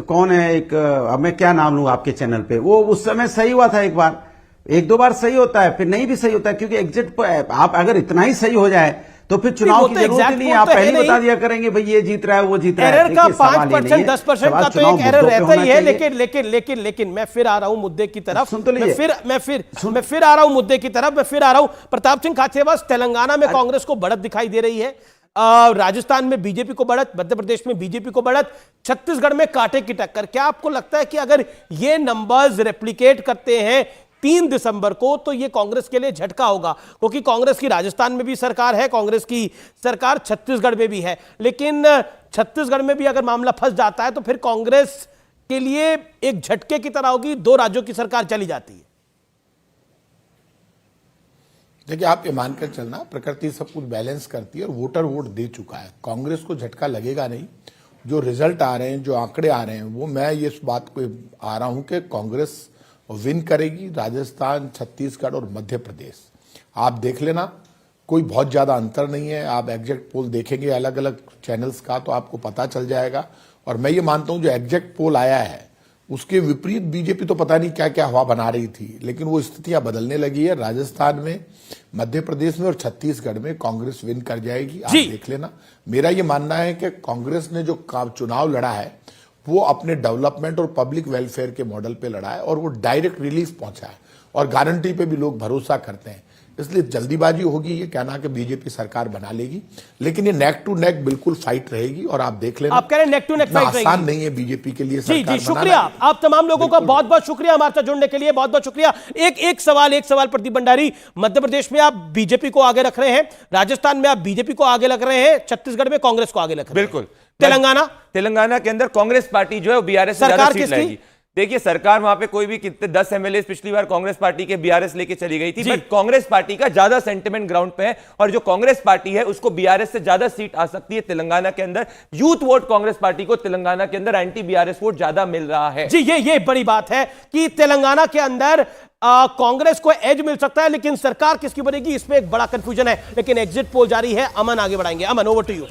Speaker 10: कौन है, एक अब मैं क्या नाम लूं आपके चैनल पे, वो उस समय सही हुआ था, एक दो बार सही होता है, फिर नहीं भी सही होता है, क्योंकि एग्जिट आप अगर इतना ही सही हो जाए तो फिर चुनाव की जरूरत ही नहीं है। आप पहले बता दिया करेंगे भाई ये जीत रहा है, वो जीत रहा है।
Speaker 1: एरर का 5% 10% का तो एक एरर रहता ही है। लेकिन मैं फिर आ रहा हूं मुद्दे की तरफ।
Speaker 10: सुन तो लीजिए,
Speaker 1: मैं फिर आ रहा हूं मुद्दे की तरफ, मैं फिर आ रहा हूं। प्रताप सिंह खाचरियावास, तेलंगाना में कांग्रेस को बढ़त दिखाई दे रही है, राजस्थान में बीजेपी को बढ़त, मध्य प्रदेश में बीजेपी को बढ़त, छत्तीसगढ़ में कांटे की टक्कर। क्या आपको लगता है कि अगर ये नंबर्स रेप्लिकेट करते हैं 3 दिसंबर को, तो यह कांग्रेस के लिए झटका होगा? क्योंकि कांग्रेस की राजस्थान में भी सरकार है, कांग्रेस की सरकार छत्तीसगढ़ में भी है, लेकिन छत्तीसगढ़ में भी अगर मामला फंस जाता है तो फिर कांग्रेस के लिए एक झटके की तरह होगी, 2 राज्यों की सरकार चली जाती है।
Speaker 4: देखिए, आप ये मानकर चलना, प्रकृति सब कुछ बैलेंस करती है और वोटर वोट दे चुका है, कांग्रेस को झटका लगेगा नहीं। जो रिजल्ट आ रहे हैं, जो आंकड़े आ रहे हैं, वो मैं ये इस बात को आ रहा हूं कि कांग्रेस विन करेगी राजस्थान, छत्तीसगढ़ और मध्य प्रदेश। आप देख लेना, कोई बहुत ज्यादा अंतर नहीं है। आप एग्जैक्ट पोल देखेंगे अलग अलग चैनल्स का तो आपको पता चल जाएगा। और मैं ये मानता हूं जो एग्जैक्ट पोल आया है
Speaker 12: उसके विपरीत बीजेपी तो पता नहीं क्या क्या हवा बना रही थी, लेकिन वो स्थितियां बदलने लगी है। राजस्थान में, मध्य प्रदेश में और छत्तीसगढ़ में कांग्रेस विन कर जाएगी, आप देख लेना। मेरा ये मानना है कि कांग्रेस ने जो चुनाव लड़ा है वो अपने डेवलपमेंट और पब्लिक वेलफेयर के मॉडल पे लड़ा है और वो डायरेक्ट रिलीफ पहुंचा है और गारंटी पे भी लोग भरोसा करते हैं। इसलिए जल्दीबाजी होगी ये कहना कि बीजेपी सरकार बना लेगी, लेकिन ये नेक टू नेक बिल्कुल फाइट रहेगी और आप देख लेना।
Speaker 1: आप कह रहे हैं नेक टू नेक फाइट रहेगी,
Speaker 12: आसान नहीं है बीजेपी के लिए सरकार
Speaker 1: जी शुक्रिया आप तमाम लोगों का बहुत बहुत शुक्रिया हमारे साथ जुड़ने के लिए, बहुत बहुत शुक्रिया। एक सवाल प्रदीप भंडारी, मध्य प्रदेश में आप बीजेपी को आगे रख रहे हैं, राजस्थान में आप बीजेपी को आगे रख रहे हैं, छत्तीसगढ़ में कांग्रेस को आगे रख रहे हैं,
Speaker 6: बिल्कुल।
Speaker 1: तेलंगाना
Speaker 6: के अंदर कांग्रेस पार्टी जो है बीआरएस से ज्यादा सीट लाएगी। देखिए सरकार वहां पे कोई भी कितने 10 एमएलए पिछली बार कांग्रेस पार्टी के बीआरएस लेके चली गई थी, बट कांग्रेस पार्टी का ज्यादा सेंटिमेंट ग्राउंड पे है और जो कांग्रेस पार्टी है उसको बीआरएस से ज्यादा सीट आ सकती है तेलंगाना के अंदर। यूथ वोट कांग्रेस पार्टी को तेलंगाना के अंदर एंटी बीआरएस वोट ज्यादा मिल रहा है।
Speaker 1: जी ये बड़ी बात है कि तेलंगाना के अंदर कांग्रेस को एज मिल सकता है, लेकिन सरकार किसकी बनेगी इसमें एक बड़ा कंफ्यूजन है। लेकिन एग्जिट पोल जारी है, अमन आगे बढ़ाएंगे। अमन, ओवर टू यू।